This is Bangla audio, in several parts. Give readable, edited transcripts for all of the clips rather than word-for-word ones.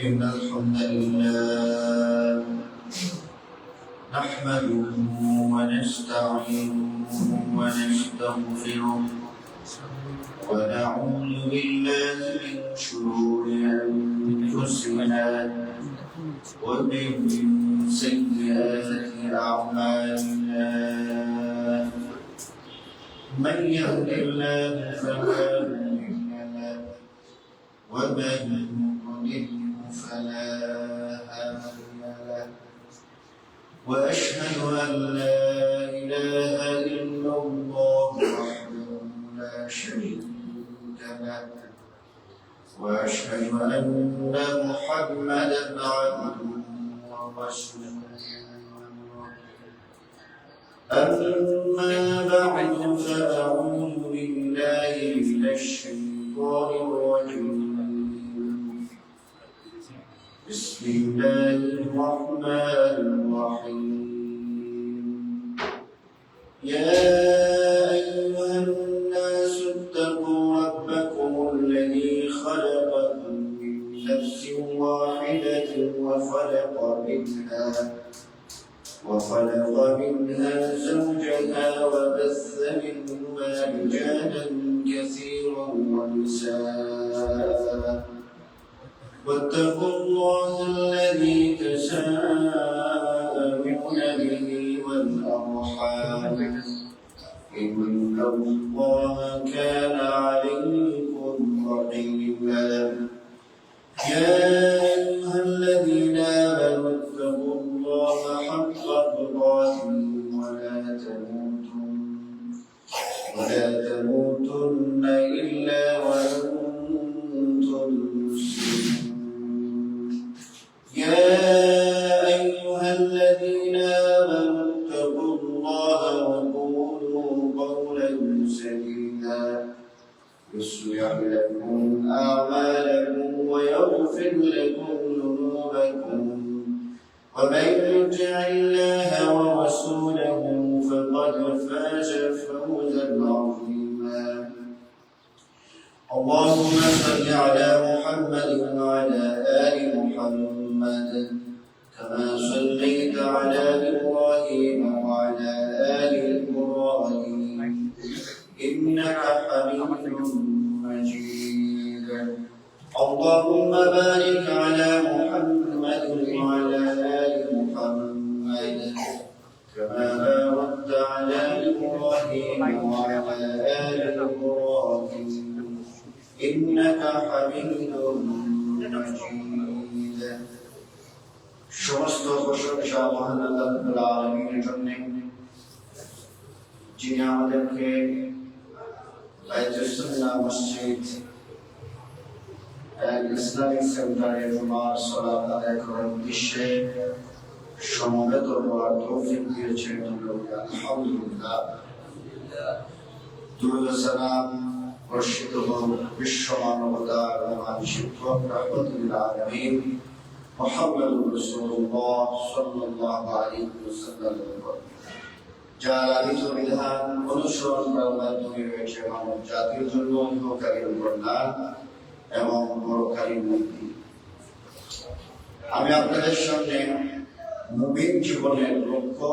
إن الحمد لله نحمده ونستعينه ونستغفره ونعوذ بالله من شرور أنفسنا ومن سيئات أعمالنا من يهد الله فلا مضل له ومن يضلل فلا هادي له وأشهد أن لا إله إلا الله وحده لا شريك له وأشهد أن محمدا عبده ورسوله أما بعد فأعوذ بالله من الشيطان الرجيم بسم الله الرحمن الرحيم يا أيها الناس اتقوا ربكم الذي خلقكم من نفس واحدة وخلق منها زوجها وبث منهما رجالا كثيرا ونساء واتقوا الله الذي تساءلون به والأرحام إن الله كان عليكم رقيبا يا أيها الذين آمنوا اتقوا الله حق تقاته ولا تموتن إلا وأنتم مسلمون يا أيها الذين آمنوا اتقوا الله وقولوا قولا سديدا يصلح لكم أعمالكم ويغفر لكم ذنوبكم ومن يطع الله ورسوله فقد فاز فوزا عظيما اللهم صل على محمد وعلى آل محمد كما صليت على إبراهيم وعلى آل إبراهيم إنك حميد مجيد اللهم بارك على محمد وعلى آل محمد كما باركت على إبراهيم وعلى آل إبراهيم إنك حميد مجيد সমস্ত প্রশংসা মহান আল্লাহ রাব্বুল আলামিনের জন্য যিনি আমাদেরকে বাইতুল সুন্নাহ মসজিদ ইসলামিক সেন্টারে জুমার সালাত আদায় করার উদ্দেশ্যে সমবেত হওয়ার তৌফিক দিয়েছেন আলহামদুলিল্লাহ দুরূদ ও সালাম বর্ষিত হোক বিশ্ব মানবতার মহান শিক্ষক রাহমাতুল আলামিন মুহাম্মদুর রাসূলুল্লাহ সাল্লাল্লাহু আলাইহি ওয়াসাল্লাম যার আদিত বিধান অনুসরণ করার মাধ্যমে রয়েছে মানব জাতির জন্য ইহকারী কল্যাণ এবং পরকারী মুক্তি। আমি আপনাদের সামনে মুমিন জীবনের লক্ষ্য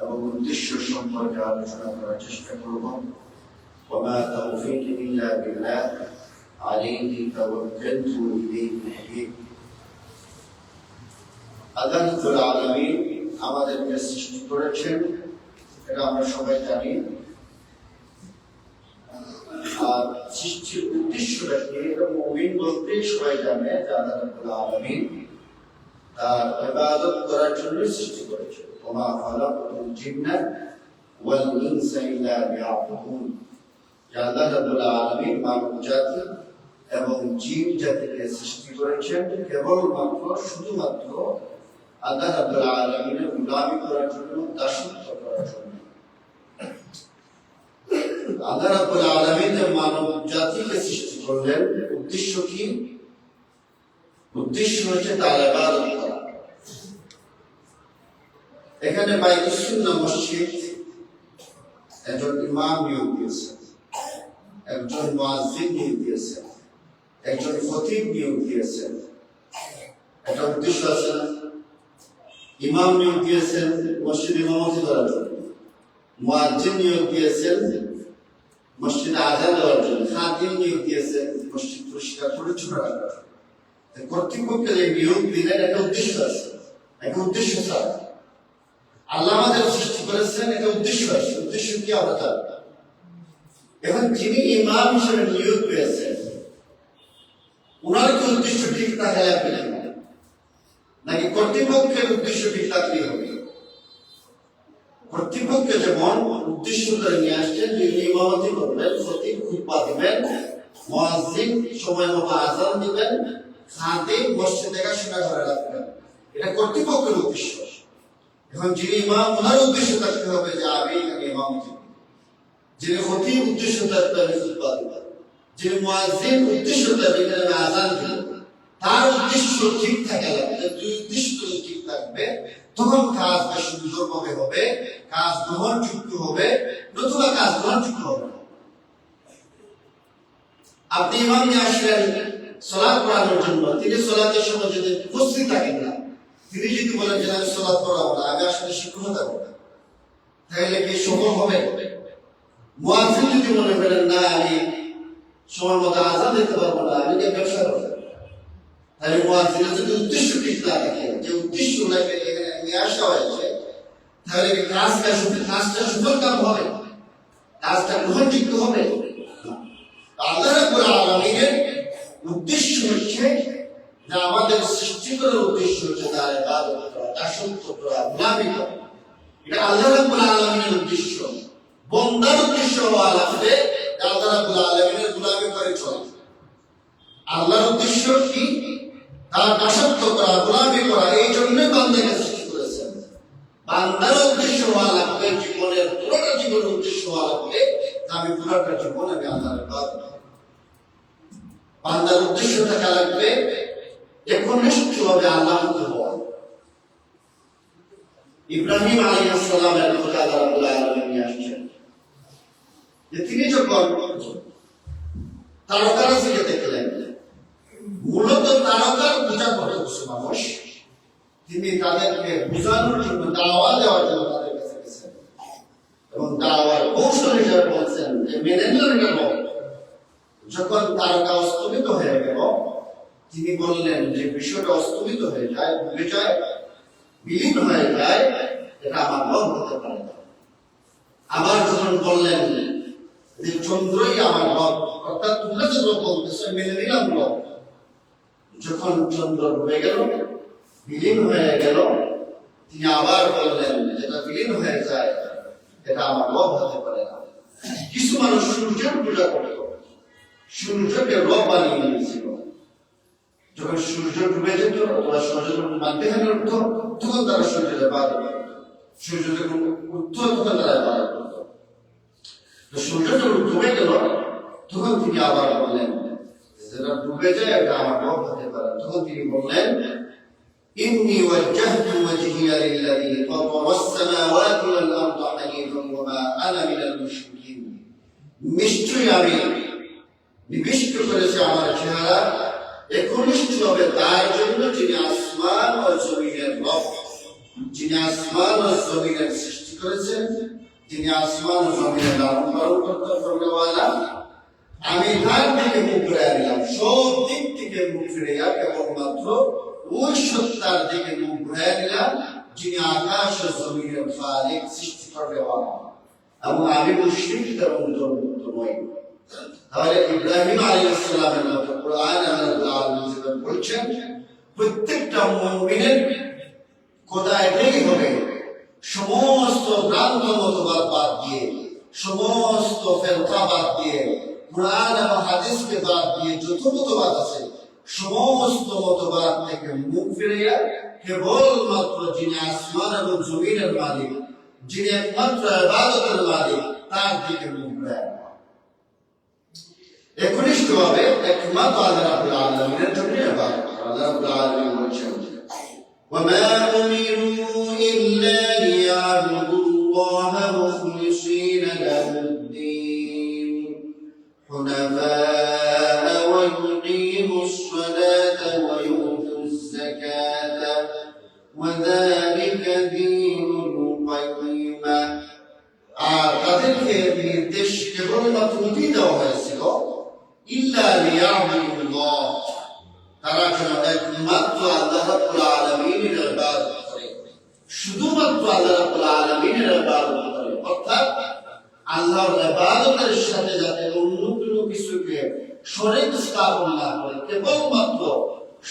এবং উদ্দেশ্য সম্পর্কে আলোচনা করার চেষ্টা করব। ওয়া তাওফীকি ইল্লা বিল্লাহ আলাইহি তাওয়াক্কালতু ইলাইহি মুনীব। আল্লাহ রাব্বুল আলামিন আমাদেরকে সৃষ্টি করেছেন, এটা আমরা সবাই জানি। আর সৃষ্টির উদ্দেশ্যটা কি, এটা মুমিন বলতে সবাই জানে যে আল্লাহ রাব্বুল আলামিন তার ইবাদত করার জন্য সৃষ্টি করেছেন। ওমা খালাকাতুল জিন্না ওয়াল ইনসা ইল্লা লিয়াবুদুন। আল্লাহ রাব্বুল আলামিন মানব জাতি এবং জিন জাতিকে সৃষ্টি করেছেন কেবলমাত্র শুধুমাত্র আল্লাহ রাব্বুল আলামিনের গোলামি করার জন্য, দাসত্ব করার জন্য। আল্লাহ রাব্বুল আলামিন মানব জাতিকে সৃষ্টি করলেন, উদ্দেশ্য কি? উদ্দেশ্য হচ্ছে তার ইবাদত করা। এখানে বাইতুল সুন্নাহ মসজিদ একজন ইমাম নিয়োগ দিয়েছেন, একজন মুয়াজ্জিন নিয়োগ দিয়েছেন, একজন খতিব নিয়োগ দিয়েছেন। একটা উদ্দেশ্য আছে না? ইমাম নিয়োগ দিয়েছেন মসজিদ ইমামতি করার জন্য, মুয়াজ্জিন নিয়োগ দিয়েছেন মসজিদে আযান দেওয়ার জন্য, খাদিম নিয়োগ দিয়েছেন মসজিদ পরিষ্কার পরিচ্ছন্ন রাখার জন্য। কর্তৃপক্ষকে যে নিয়োগ দিলেন একটা উদ্দেশ্য আছে, একটা উদ্দেশ্য ছাড়া আল্লাহ আমাদের সৃষ্টি করেছেন, একটা উদ্দেশ্য আছে। উদ্দেশ্য কি আমরা জানি। এখন যিনি ইমাম হিসেবে নিয়োগ পেয়েছেন ওনার কি উদ্দেশ্য ঠিক থাকা লাগবে নাকি কর্তৃপক্ষের উদ্দেশ্য ঠিক থাকলেই হবে? কর্তৃপক্ষে যেমন উদ্দেশ্য করে নিয়ে আসছেন যে ইমামতি করবেন, খতিব খুতবা দিবেন, মুয়াজ্জিন সময় মতো আযান দিবেন, খাদিম মসজিদ দেখাশোনা করে রাখবেন, এটা কর্তৃপক্ষের উদ্দেশ্য। এখন যিনি ইমাম ওনার উদ্দেশ্য থাকতে হবে যে আমি এখানে ইমামতি, যিনি খতিব উদ্দেশ্য থাকতে হবে খুতবা দিবেন, যিনি মুয়াজ্জিন উদ্দেশ্য থাকবে এখানে আযান দিবেন, তার উদ্দেশ্য ঠিক থাকা লাগবে। দুই উদ্দেশ্য ঠিক থাকবে তখন কাজ সুন্দরভাবে হবে, কাজ গ্রহণযোগ্য হবে, নতুবা কাজ গ্রহণযোগ্য হবে। আপনি ইমাম নিয়ে আসলেন সালাত পড়ানোর জন্য, তিনি সালাতের সময় যদি উপস্থিত থাকেন না, তিনি যদি বলেন যে আমি সালাত পড়াবো না, আমি আসলে শিক্ষকতা করব না, তাহলে কি সফল হবে? মুয়াজ্জিন যদি মনে করেন না আমি সময় মতো আযান দিতে পারবো না, আমি কি ব্যবসা করবো, তাহলে মুয়াজ্জিনের যদি উদ্দেশ্য ঠিক না থাকে, যে উদ্দেশ্য নাকি এখানে নিয়ে আসা হয়েছে, তাহলে কাজটা সফল কাম হবে, কাজটা গ্রহণযোগ্য হবে। আল্লাহ রাব্বুল আলামিনের উদ্দেশ্য হচ্ছে যে আমাদের সৃষ্টি করার উদ্দেশ্য হচ্ছে তার ইবাদত করা, দাসত্ব করা, গোলামি করা। এটা আল্লাহ রাব্বুল আলামিনের উদ্দেশ্য। বান্দার উদ্দেশ্য হওয়া লাগবে আল্লাহ রাব্বুল আলামিনের গোলামি করে চলা। আল্লাহর উদ্দেশ্য কি? তার দাসত্ব করা, গোলামি করা। এই জন্যই বান্দাকে সৃষ্টি করেছেন। বান্দার উদ্দেশ্য হওয়া লাগবে জীবনের পুরোটা জীবনের উদ্দেশ্য হওয়া লাগবে আমি পুরোটা জীবন আমি আল্লাহর ইবাদত করব। বান্দার উদ্দেশ্য থাকা লাগবে একনিষ্ঠভাবে আল্লাহকে হওয়া। ইব্রাহিম আলাইহিস সালামের কথা আল্লাহ রাব্বুল আলামিন নিয়ে আসছেন যে তিনি যখন তারকারাজিকে দেখলেন, মূলত তারকার পূজা করতে বসে মানুষ, তিনি তাদেরকে বোঝানোর জন্য দাওয়া দেওয়ার জন্য তাদের কাছে গেছেন এবং দাওয়ার কৌশল হিসেবে বলছেন যে মেনে নিলেন কেন? যখন তারকা অস্তমিত হয়ে গেল তিনি বললেন যে বিষয়টা অস্তমিত হয়ে যায়, ডুবে যায়, বিলীন হয়ে যায়, এটা আমার রব হতে পারে না। আবার যখন বললেন যে চন্দ্রই আমার রব, অর্থাৎ তোমরা যে রব বলতেছো মেনে নিলাম রব, যখন চন্দ্র ডুবে গেল, বিলীন হয়ে গেল, তিনি আবার বললেন যেটা বিলীন হয়ে যায় এটা আমার রব হতে পারে না। কিছু মানুষ সূর্যের পূজা করত, সূর্যকে রব বানিয়ে নিয়েছিল। যখন সূর্য ডুবে যেত ওরা সূর্য মানতে উঠত, তখন তারা সূর্যের ইবাদত করত। সূর্য যখন উঠত তখন তারা ইবাদত করত। সূর্য যখন ডুবে গেল তখন তিনি আবার বললেন যেটা ডুবে যায় এটা আমার রব হতে পারে। তখন তিনি বললেন ইন্নী ওয়াজ্জাহতু ওয়াজহিয়া লিল্লাযী ফাতারাস সামাওয়াতি ওয়াল আরদা হানিফান ওয়া মা আনা মিনাল মুশরিকিন। নিশ্চয়ই আমি নিবিষ্ট করেছি আমার চেহারা একনিষ্ঠভাবে তার জন্য যিনি আসমান ও জমিনের রব, যিনি আসমান ও জমিনের সৃষ্টি করেছেন, যিনি আসমান ও জমিনের লালন পালন করতে ফরমাওয়ালা। আমি তার দিকে মুখ ফিরিয়ে নিলাম, সব দিক থেকে মুখ ফিরিয়ে কেবলমাত্র ওই সত্তার দিকে মুখ ঘুরিয়ে নিলাম যিনি আকাশ ও জমিনের খালিক, সৃষ্টি করনেওয়ালা, এবং আমি মুশরিক এবং দলমুক্ত নই। তাহলে ইব্রাহিম আলাইহিস সালামের মতো কোরআন আল্লাহ আল্লাহ বলছেন প্রত্যেকটা মুমিনের কথা এটাই হবে, সমস্ত ভ্রান্ত মতবাদ বাদ দিয়ে, সমস্ত ফেরকা বাদ দিয়ে, কোরআন এবং হাদিসকে বাদ দিয়ে যত মতবাদ আছে সমস্ত মতবাদ থেকে মুখ ফিরিয়ে কেবলমাত্র যিনি আসমান এবং জমিনের মালিক, যিনি একমাত্র ইবাদতের মালিক, তার দিকে মুখ ফিরিয়ে একনিষ্ঠভাবে একমাত্র আল্লাহ রাব্বুল আলামিনের জন্য ইবাদত করা। আল্লাহ রাব্বুল আলামিন বলেছেন ওয়ামা উমিরু ইল্লা লিয়াবুদুল্লাহা মুখলিসিনা লাহুদ-দীন হুনাফা ওয়া yuqimus সালাতা ওয়া yu'tuz যাকাতা তাদেরকে নির্দেশ কেবলমাত্র দেওয়া হয়েছিল ইল্লা লিয়াবুদুল্লাহ, তারা যেন একমাত্র আল্লাহ রাব্বুল আলামিনের ইবাদত করে, শুধুমাত্র আল্লাহ রাব্বুল আলামিনের ইবাদত করে। অর্থাৎ আল্লাহর ইবাদতের সাথে যাতে অন্য কোনো কিছুকে শরীক স্থাপন না করে, কেবলমাত্র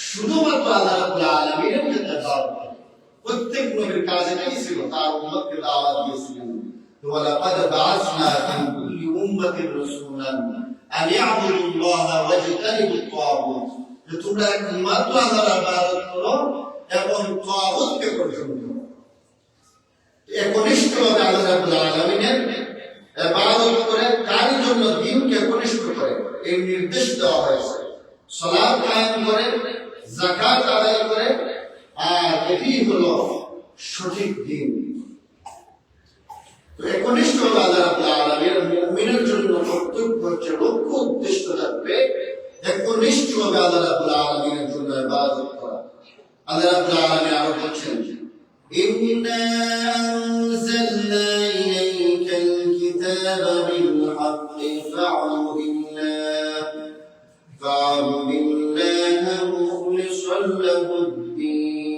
শুধুমাত্র আল্লাহ রাব্বুল আলামিনের ইবাদত করে। প্রত্যেক নবীর কাজ এটাই ছিল, তার উম্মতকে দাওয়াত দিয়েছিলেন। ওয়ালাকাদ বা'আসনা ফি কুল্লি উম্মাতিন রাসূলান আন ইয়া'বুদুল্লাহা ওয়াজতানিবুত তাগুত, যে তোমরা একমাত্র আল্লাহর ইবাদত করো এবং তাগুতকে বর্জন করো। একনিষ্ঠভাবে আল্লাহ রাব্বুল আলামিনের ইবাদত করে, তার জন্য দ্বীনকে একনিষ্ঠ করে এই নির্দেশ দেওয়া হয়েছে। সালাত কায়েম করে, যাকাত আদায় করে, আর এটি হলো সঠিক দ্বীন। তো একনিষ্ঠভাবে আল্লাহ রাব্বুল আলামিনের মুমিনের জন্য কর্তব্য হচ্ছে, লক্ষ্য উদ্দেশ্য থাকবে একনিষ্ঠভাবে আল্লাহ রাব্বুল আলামিনের জন্য ইবাদত করা। আল্লাহ রাব্বুল আলামিন আরো বলছেন, ইন্না আনজালনা ইলাইকাল কিতাবা বিল হাক্কি ফা'বুদিল্লাহা মুখলিসান লাহুদ-দ্বীন।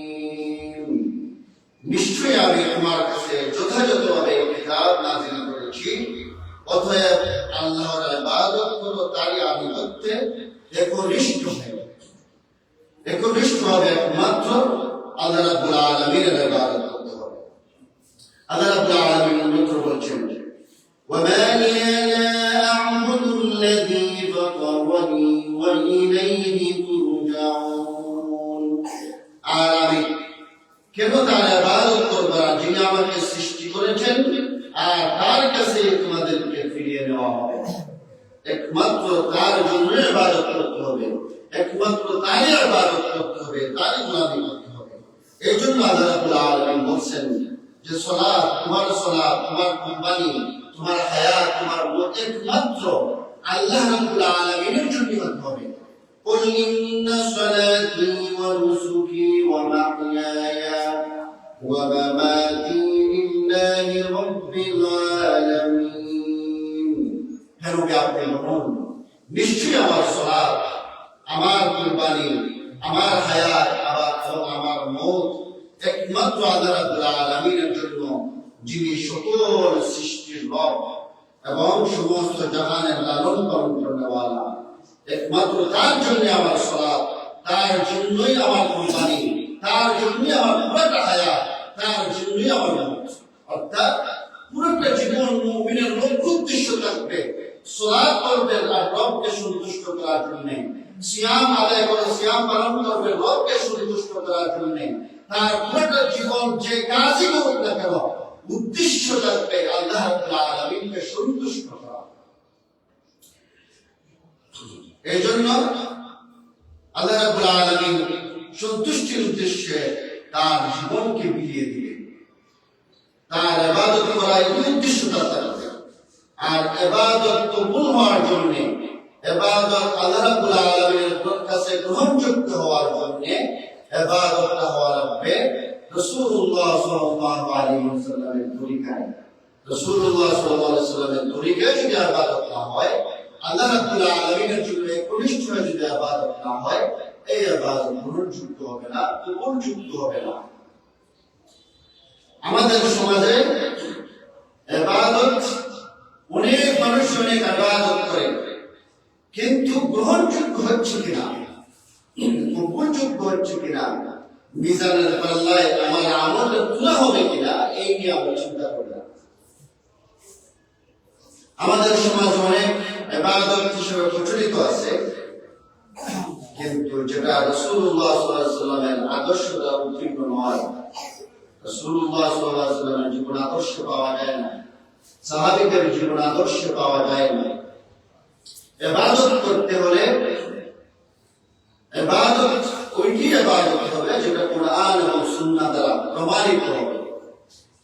নিশ্চয়ই আমি তোমার কাছে যথাযথভাবে কিতাব নাযিল করেছি, অতএব আল্লাহর ইবাদত করো, তারই আনুগত্যে একনিষ্ঠভাবে একমাত্র আল্লাহ রাব্বুল আলামিনের ইবাদত করতে হবে। আল্লাহ রাব্বুল আলামিন অন্যত্র বলছেন, ওয়ামা লিয়া লা আ'বুদু আল্লাযী ফাতারানি ওয়া ইলাইহি তুরজাউন। আর আমি কেন তার ইবাদত করব না, যিনি আমাকে সৃষ্টি করেছেন, আর তার কাছে তোমাদেরকে ফিরিয়ে নেওয়া হবে। একমাত্র তার জন্য ইবাদত করতে হবে, একমাত্র তারই ইবাদত করতে হবে, তারই গোলামি করতে হবে। এই জন্য আল্লাহ রাব্বুল আলামিন বলছেন যে সালাত, তোমার কুরবানি, তোমার হায়াত, তোমার মত একমাত্র আল্লাহ রাব্বুল আলামিনের জন্য করতে হবে। কুল ইন্না সালাতি ওয়া নুসুকি ওয়া মাহইয়ায়া ওয়া মামাতি লিল্লাহি রাব্বিল আলামিন। হে নবী, আপনি বলুন, নিশ্চয়ই আমার সালাত, আমার কুরবানি, আমার হায়াত, আমার মত একমাত্র আল্লাহ রাব্বুল আলামিনের জন্য, যিনি সকল সৃষ্টির রব এবং সমস্ত জাহানের লালন পালন করেনওয়ালা। একমাত্র তার জন্য আমার সালাত, তার জন্যই আমার কুরবানি, তার জন্যই আমার পুরোটা হায়াত, তার জন্যই আমার মত। অর্থাৎ পুরোটা জীবন মুমিনের লক্ষ্য উদ্দেশ্য থাকবে সালাত করবে আর রবকে সন্তুষ্ট করার জন্য, সিয়াম আদায় করে সিয়াম পালন করবে রবকে সন্তুষ্ট করার জন্য। তার পুরোটা জীবন যে কাজই করুক না কেন, উদ্দেশ্য থাকবে আল্লাহ রাব্বুল আলামিনকে সন্তুষ্ট করা। এই জন্য আল্লাহ রাব্বুল আলামিন সন্তুষ্টির উদ্দেশ্যে তার জীবনকে বিলিয়ে দিলেন। তার ইবাদত করার উদ্দেশ্যটা থাকবে। আর ইবাদত কবুল হওয়ার জন্য, ইবাদত আল্লাহ রাব্বুল আলামিনের কাছে গ্রহণযোগ্য হওয়ার জন্য ইবাদতটা হওয়া লাগবে রাসূলুল্লাহ সাল্লাল্লাহু আলাইহি ওয়াসাল্লামের তরিকায়। রাসূলুল্লাহ সাল্লাল্লাহু আলাইহি ওয়াসাল্লামের তরিকায় যদি ইবাদত না হয়, আল্লাহ রাব্বুল আলামিনের জন্য একনিষ্ঠভাবে যদি ইবাদত না হয়, এই ইবাদত গ্রহণযোগ্য হবে না, কবুলযোগ্য হবে না। আমাদের সমাজে ইবাদত, অনেক মানুষ অনেক ইবাদত করে, কিন্তু গ্রহণযোগ্য হচ্ছে কিনা, কবুলযোগ্য হচ্ছে কিনা, মিজানের পাল্লায় আমার আমলটা তুলা হবে কিনা, এই নিয়ে আমরা চিন্তা করি না। আমাদের সমাজ অনেক ইবাদত হিসেবে প্রচলিত আছে, কিন্তু যেটা রাসূলুল্লাহ সাল্লাল্লাহু আলাইহি ওয়াসাল্লামের আদর্শ দ্বারা উত্তীর্ণ নয়। রাসূলুল্লাহ সাল্লাল্লাহু আলাইহি ওয়াসাল্লামের জীবন আদর্শ পাওয়া যায় না, সাহাবীদের জীবন আদর্শ পাওয়া যায় না। ইবাদত করতে হলে ইবাদত ওইটি ইবাদত হবে যেটা কোরআন এবং সুন্নাহ দ্বারা প্রমাণিত হবে।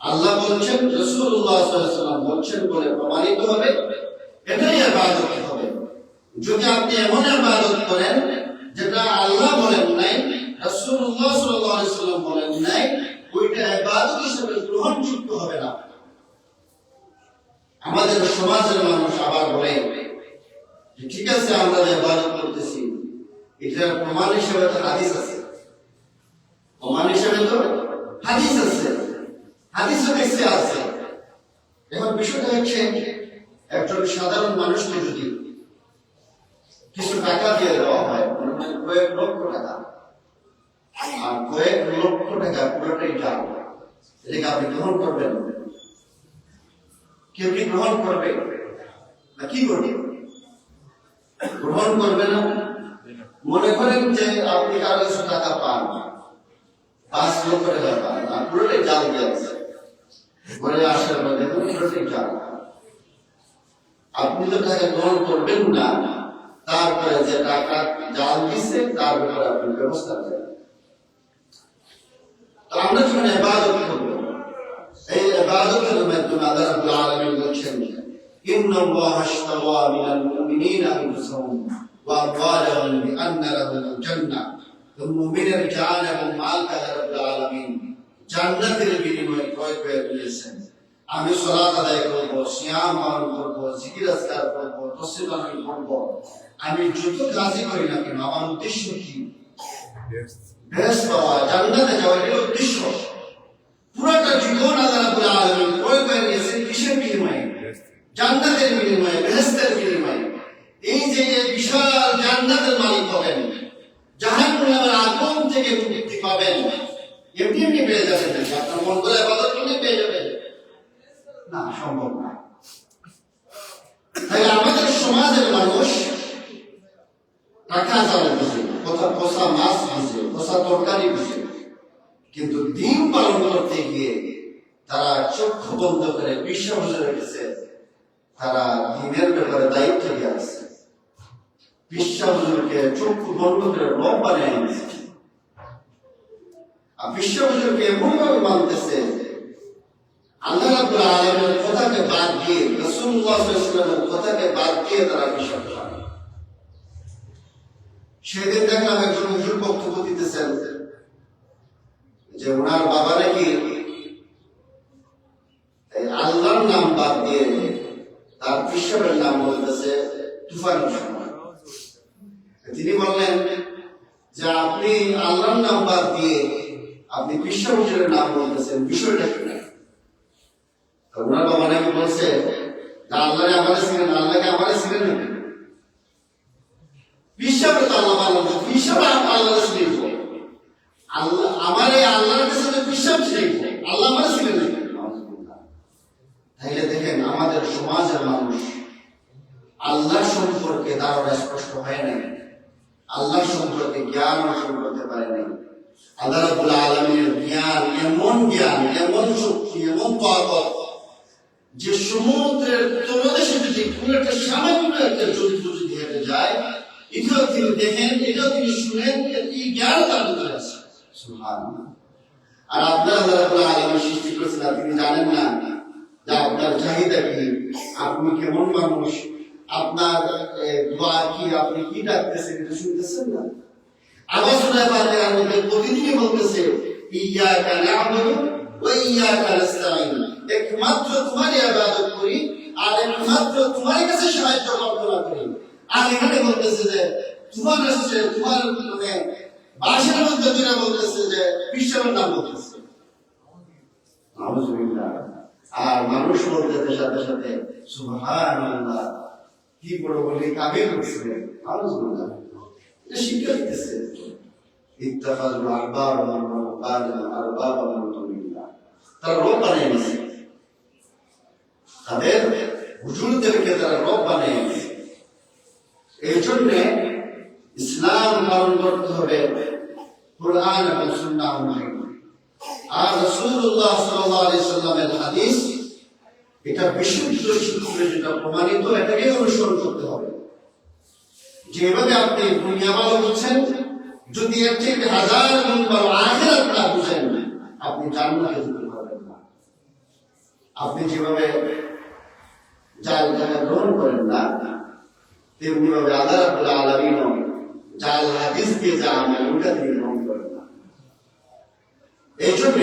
আল্লাহ বলছেন, রাসূলুল্লাহ সাল্লাল্লাহু আলাইহি ওয়াসাল্লাম বলছেন বলে প্রমাণিত হবে, এটাই ইবাদত হবে। যদি আপনি এমন ইবাদত করেন যেটা আল্লাহ বলেন নাই, রাসূলুল্লাহ সাল্লাল্লাহু আলাইহি ওয়াসাল্লাম বলেন নাই, ওইটা ইবাদত হিসেবে গ্রহণযোগ্য হবে না। আমাদের সমাজের মানুষ আবার বলে যে ঠিক আছে আমরা যে ইবাদত করতেছি এটার প্রমাণ হিসেবে তো হাদিস আছে, প্রমাণ হিসেবে তো হাদিস আছে, হাদিসও দেখতে আছে। এখন বিষয়টা হচ্ছে একজন সাধারণ মানুষকে যদি কিছু টাকা দিয়ে দেওয়া হয়, কয়েক লক্ষ টাকা, আর কয়েক লক্ষ টাকা পুরোটাই জাল, এটাকে আপনি গ্রহণ করবেন? কেউ কি গ্রহণ করবে না কি করবে? গ্রহণ করবে না। মনে করেন যে আপনি কারো কাছে টাকা পান, 5 লক্ষ টাকা পান, আর পুরোটাই জাল দিয়ে আছে, ঘরে আসার পর দেখুন পুরোটাই জাল। আপনি তো টাকা গ্রহণ করবেন না, তারপরে যে টাকা জাল দিচ্ছে তার ব্যাপারে আপনি ব্যবস্থা করেন। তো আমরা যখন ইবাদত করব, এই ইবাদতের মাধ্যমে আল্লাহ রাব্বুল আলামিন বলছেন ইন্নাল্লাহা আশতারা মিনাল মুমিনিনা আনফুসাহুম ওয়া আমওয়ালাহুম বিআন্না লাহুমুল জান্নাহ। তো মুমিনের জান এবং মালকে আল্লাহ রাব্বুল আলামিন জান্নাতের বিনিময়ে ক্রয় করে দিয়েছেন। আমি সালাত আদায় করব, সিয়াম পালন করব, জিকির আজকার করব, তাসবিহ পালন করব, আমি যত কাজই করি না কেন আমার উদ্দেশ্য কি? বেহেশত পাওয়া, জান্নাতে যাওয়া, এর উদ্দেশ্য। পুরোটা জীবন আল্লাহ রাব্বুল আলামিন ক্রয় করে নিয়েছেন কিসের বিনিময়ে? জান্নাতের বিনিময়ে, বেহেশতের বিনিময়ে। এই যে বিশাল জান্নাতের মালিক হবেন, জাহান্নামের আগুন থেকে মুক্তি পাবেন, এমনি এমনি পেয়ে যাবেন নাকি? আপনার মন করে ইবাদত করলে পেয়ে যাবেন? না, সম্ভব না। তাই আমাদের সমাজের মানুষ টাকা জাল বুঝে, কষা মাছ বুঝে, কষা তরকারি বুঝে, কিন্তু দিন পালন করতে গিয়ে তারা চক্ষু বন্ধ করে বিশ্বাস বুঝে রেখেছে তারা দিনের ব্যাপারে দায়িত্ব দিয়ে আসছে। বিশ্বাস হুজুরকে চক্ষু বন্ধ করে রব বানিয়ে নিয়েছে। আর বিশ্বাস হুজুরকে এমন ভাবে মানতেছে আল্লাহ রাব্বুল আলামিনের কথাকে বাদ দিয়ে, রাসূলুল্লাহ সাল্লাল্লাহু আলাইহি ওয়াসাল্লামের কথাকে বাদ দিয়ে তারা বিশ্বাস করে। সেদিন দেখলাম একজন হুজুর বক্তব্য দিতেছেন যে ওনার বাবা নাকি আল্লাহর নাম বাদ দিয়ে তার পিসাবের নাম বলতেছে তুফানের সময়। তিনি বললেন যে আপনি আল্লাহর নাম বাদ দিয়ে আপনি পিসাব হুজুরের নাম বলতেছেন, বিষয়টা কি? ওনার বাবা নাকি বলছে যে আল্লাহরে আমারে ছিলেন, আল্লাহকে আমারে ছিলেন নাকি? পিসাবে তো আল্লাহ বানান, পিসাবে আল্লাহ ছিলেন, আল্লাহ আমারে আল্লাহর কাছে পিসাব ছিলেন, আল্লাহ আমারে ছিলেন নাকি? তাইলে দেখেন আমাদের সমাজের মানুষ আল্লাহ সম্পর্কে ধারণা স্পষ্ট হয় নাই, আল্লাহ সম্পর্কে জ্ঞান অর্জন করতে পারে নাই। আল্লাহ রাব্বুল আলামিনের জ্ঞান এমন জ্ঞান, এমন শক্তি, এমন তাকত যে সমুদ্রের তলদেশে যদি কোনো একটা সামান্য একটা জন্তু যদি হেঁটে যায়, এটাও তিনি দেখেন, এটাও তিনি শুনেন, এই জ্ঞান তার ভিতরে আছে। সুবহানাল্লাহ। আর আপনার আল্লাহ রাব্বুল আলামিন সৃষ্টি করেছেন, তিনি জানেন না যে আপনার চাহিদা কি, আপনি কেমন মানুষ, আপনার দোয়া কি, আপনি কি ডাকতেছেন এটা শুনতেছেন না? আবার সূরা ফাতিহার মধ্যে প্রতিদিনই বলতেছে ইয়াকা না'বুদু ওয়া ইয়াকা নাস্তাঈন, একমাত্র তোমারই ইবাদত করি আর একমাত্র তোমার কাছে সাহায্য প্রার্থনা করি। আর এখানে বলতেছে যে তোমার আসছে, তোমার মানে ভাষার মধ্যে যেটা বলতেছে যে বিশ্বের নাম বলতেছে। আলহামদুলিল্লাহ। আর মানুষ বলতে সাথে সাথে সুবহানাল্লাহ, কি বড় বলে কাবিল হচ্ছে। আলহামদুলিল্লাহ, এটা শিক্ষা দিতেছে। ইত্তাখাযুল আহবার ওয়া রুহবানা আরবাবা মিন দুনিল্লাহ, তারা রব বানিয়ে নিয়েছে, তাদের হুজুরদেরকে তারা রব বানিয়ে নিয়েছে। এই জন্য ইসলাম পালন করতে হবে কুরআন এবং সুন্নাহ অনুযায়ী। আর রাসূলুল্লাহ সাল্লাল্লাহু আলাইহি সাল্লামের হাদিস এটা বিশুদ্ধ সূত্রে যেটা প্রমাণিত, এটাকে অনুসরণ করতে হবে। যেভাবে আপনি দুনিয়া ভালো বুঝছেন, যদি এর থেকে 1000 গুণ ভালো আখিরাত না বুঝেন, আপনি জান্নাতে যেতে পারবেন না। আপনি যেভাবে জাল টাকা গ্রহণ করেন না, তেমনি ভাবে আল্লাহ রাব্বুল আলামিন জাল হাদিস দিয়ে যা আমল ওটা দিয়ে গ্রহণ করেন না। এই জন্য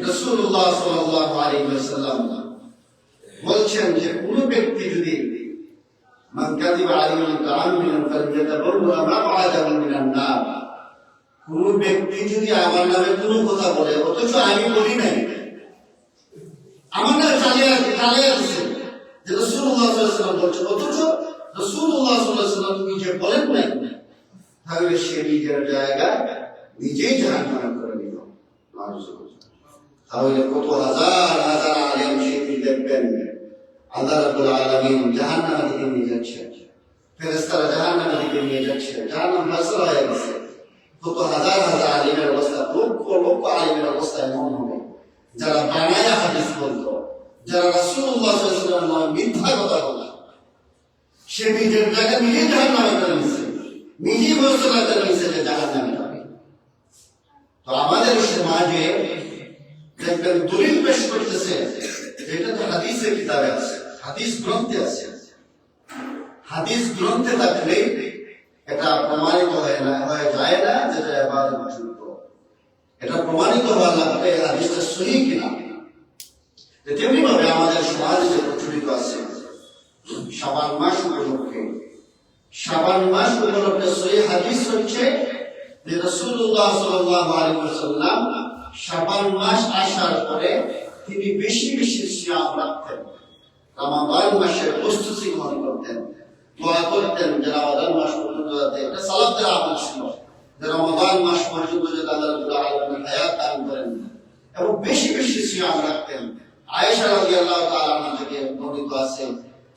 রাসূলুল্লাহ সাল্লাল্লাহু আলাইহি ওয়াসাল্লাম বলছেন যে কোনো ব্যক্তি যদি মান কাযিবা আলাইহি মুতাআম্মিদান ফালইয়াতাবাওয়া মাকআদাহু মিনান নার, কোন ব্যক্তি যদি আমার নামে কোনো কথা বলে অথচ আমি বলি নাই, আমার নামে চালিয়ে দিচ্ছে যে রাসূলুল্লাহ সাল্লাল্লাহু আলাইহি ওয়াসাল্লাম বলছেন, অথচ রাসূলুল্লাহ সাল্লাল্লাহু আলাইহি ওয়াসাল্লাম নিজে বলেন নাই, তাহলে সে নিজের জায়গা নিজেই জাহান্নামে করে নিল। তাহলে কত হাজার হাজার আলেম সেদিন দেখবেন আল্লাহ রাব্বুল আলামিন জাহান্নামের দিকে নিয়ে যাচ্ছে, ফেরেশতারা জাহান্নামের দিকে নিয়ে যাচ্ছে, জাহান্নাম ফায়সালা হয়ে গেছে। কত হাজার হাজার আলিমের অবস্থা, লক্ষ লক্ষ আলিমের অবস্থা এমন হবে যারা বানায়া হাদিস বলতো, যারা রাসূলুল্লাহ সাল্লাল্লাহু আলাইহি ওয়াসাল্লাম মিথ্যা কথা বলে, সে নিজের জায়গা নিজেই জাহান্নামে করে নিচ্ছে, নিজেই ঘোষণা করে নিচ্ছে যে জাহান্নামে যাবে। তো আমাদের সমাজে দেখবেন দলিল পেশ করতেছে, এটা তো হাদিসের কিতাবে আছে, হাদিস গ্রন্থে আছে, হাদিস গ্রন্থে থাকলে এটা প্রমাণিত হয়ে যায় না যেটা ইবাদত যোগ্য, এটা প্রমাণিত হওয়া লাগবে হাদিসটা সহিহ কিনা। তেমনি ভাবে আমাদের সমাজে যে প্রচলিত আছে শাবান মাস উপলক্ষে, শাবান মাস উপলক্ষে সহিহ হাদিস হচ্ছে যে রাসূলুল্লাহ সাল্লাল্লাহু আলাইহি ওয়াসাল্লাম শাবান মাস আসার পরে তিনি বেশি বেশি সিয়াম রাখতেন, রমাদান মাসের প্রস্তুতি গ্রহণ করতেন, দোয়া করতেন যে রমাদান মাস পর্যন্ত যাতে, এটা সালাতের আমল ছিল যে রমাদান মাস পর্যন্ত যাতে আল্লাহ রাব্বুল আলামিন হায়াত দান করেন, এবং বেশি বেশি সিয়াম রাখতেন। আয়েশা রাদিয়াল্লাহু তাআলা আনহা থেকে বর্ণিত আছে,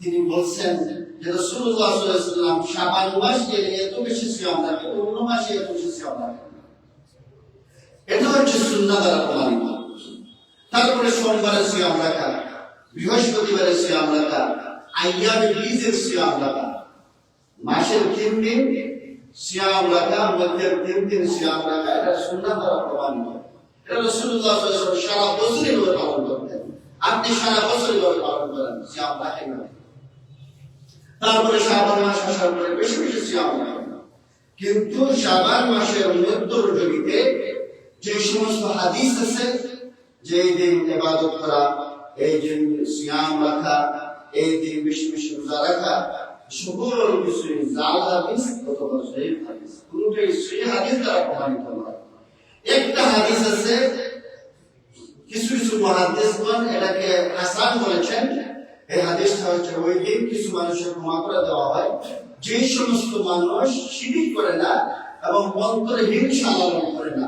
তিনি বলছেন যে রাসূলুল্লাহ সাল্লাল্লাহু আলাইহি ওয়াসাল্লাম শাবান মাস গেলে এত বেশি সিয়াম রাখেন, অন্য মাসে এত বেশি সিয়াম রাখেন। এটা হচ্ছে সুন্নাহ দ্বারা প্রমাণিত। তারপরে সোমবারে সিয়াম রাখা, বৃহস্পতিবারে সিয়াম রাখা, আইয়ামে বীজের সিয়াম রাখা, মাসের 3 দিন সিয়াম রাখা, মধ্যের 3 দিন সিয়াম রাখা, এটা সুন্নাহ দ্বারা প্রমাণিত। এটা রাসূলুল্লাহ সাল্লাল্লাহু আলাইহি ওয়াসাল্লাম সারা বছর এভাবে পালন করতেন। আপনি সারা বছর এভাবে পালন করেন, সিয়াম রাখেন না। তারপরে শাবান মাস আসার পরে বেশি বেশি সিয়াম রাখেন। কিন্তু শাবান মাসের মধ্য রজনীতে যে সমস্ত হাদিস আছে যে এই দিন ইবাদত করা, এই দিন সিয়াম রাখা, এই দিন বেশি বেশি রোজা রাখা, সকল কিছুই জাল হাদিস অথবা সহিহ হাদিস, কোনটাই সহিহ হাদিস দ্বারা প্রমাণিত নয়। একটা হাদিস আছে, কিছু কিছু মুহাদ্দিসগণ এটাকে হাসান বলেছেন। এই হাদিসটা হচ্ছে ওই দিন কিছু মানুষের ক্ষমা করে দেওয়া হয় যে সমস্ত মানুষ শিরক করে না এবং অন্তরে হিংসা লালন করে না।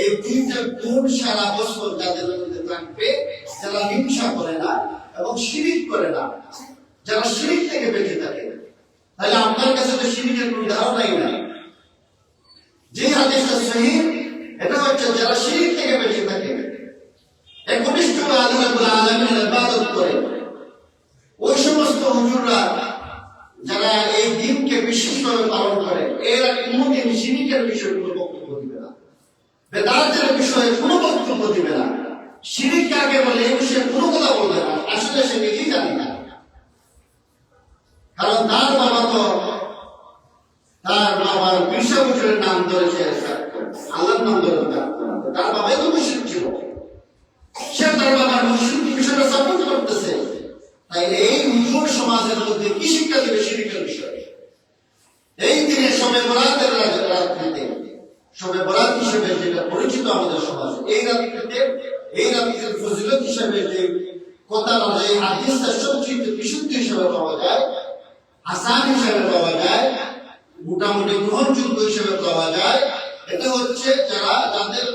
এই তিনটা গুণ সারা বছর যাদের মধ্যে থাকবে, যারা হিংসা করে না এবং শিরক করে না, যারা শিরক থেকে বেঁচে থাকে, তাহলে আপনার কাছে তো শিরকের কোনো ধারণাই নাই। যে হাদিসটা সহিহ এটা হচ্ছে যারা শিরক থেকে বেঁচে থাকে, একনিষ্ঠভাবে আল্লাহ রাব্বুল আলামিনের ইবাদত করে, ওই সমস্ত হুজুররা যারা এই দিনকে বিশেষভাবে পালন করে, এরা কোনোদিন শিরকের বিষয়ে কোনো বক্তব্য দিবে না, বেদাতের বিষয়ে কোনো বক্তব্য দিবে না, শিরক কাকে বলে এই বিষয়ে কোনো কথা বলবে না। আসলে সে নিজেই জানে না, কারণ তার বাবা তো তার বাবার পীর হুজুরের নাম ধরেছে, আল্লাহর নাম ধরে থাকতো না, তার বাবাই তো মুশরিক ছিল, সে তার বাবার মুশরিক বিষয়টা সাপোর্ট করতেছে। তাই এই হুজুর সমাজের মধ্যে কি শিক্ষা দেবে শিরকের বিষয়ে? এই দিনে শবে বরাতের রাত্রিতে, শবে বরাত হিসেবে যেটা পরিচিত আমাদের সমাজে, এই রাত্রিতে, এই রাত্রির ফজিলত হিসেবে যে কথা, এই হাদিসটা সবচেয়ে বিশুদ্ধ হিসেবে পাওয়া যায়, হাসান হিসেবে পাওয়া যায়, মোটামুটি গ্রহণযোগ্য হিসেবে পাওয়া যায়, এটা হচ্ছে যাদের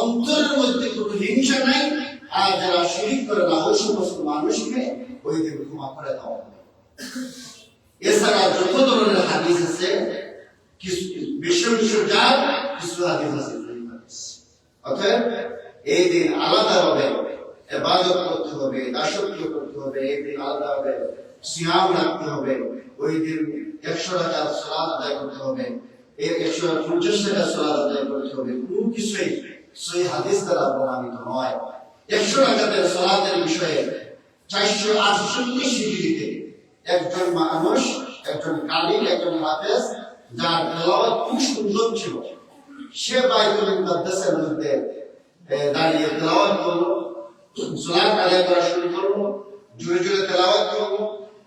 অন্তরের মধ্যে কোনো হিংসা নাই আর যারা শিরক করে না, ওই সমস্ত মানুষকে ওই দিন ক্ষমা করে দেওয়া হবে। এছাড়া যত ধরনের হাদিস আছে, কিছু বিশ্ব যার কিছু হাদিস আছে, অতএব এই দিন আলাদাভাবে ইবাদত করতে হবে, দাসত্ব করতে হবে, এই দিন আলাদাভাবে সিয়াম রাখতে হবে, ওই দিন 100 রাকাত সালাত আদায় করতে হবে, 150 রাকাত সালাত আদায় করতে হবে। কোনো কিছুই সহিহ হাদিস দ্বারা প্রমাণিত নয়। 100 রাকাতের সালাতের বিষয়ে 468 হিজরিতে একজন মানুষ, একজন কারি, একজন হাফেজ, যার তেলাওয়াত খুব সুন্দর ছিল, সে বাইতুল মুকাদ্দাসের মধ্যে দাঁড়িয়ে তেলাওয়াত করলো, সালাত আদায় করা শুরু করলো, জোরে জোরে তেলাওয়াত করব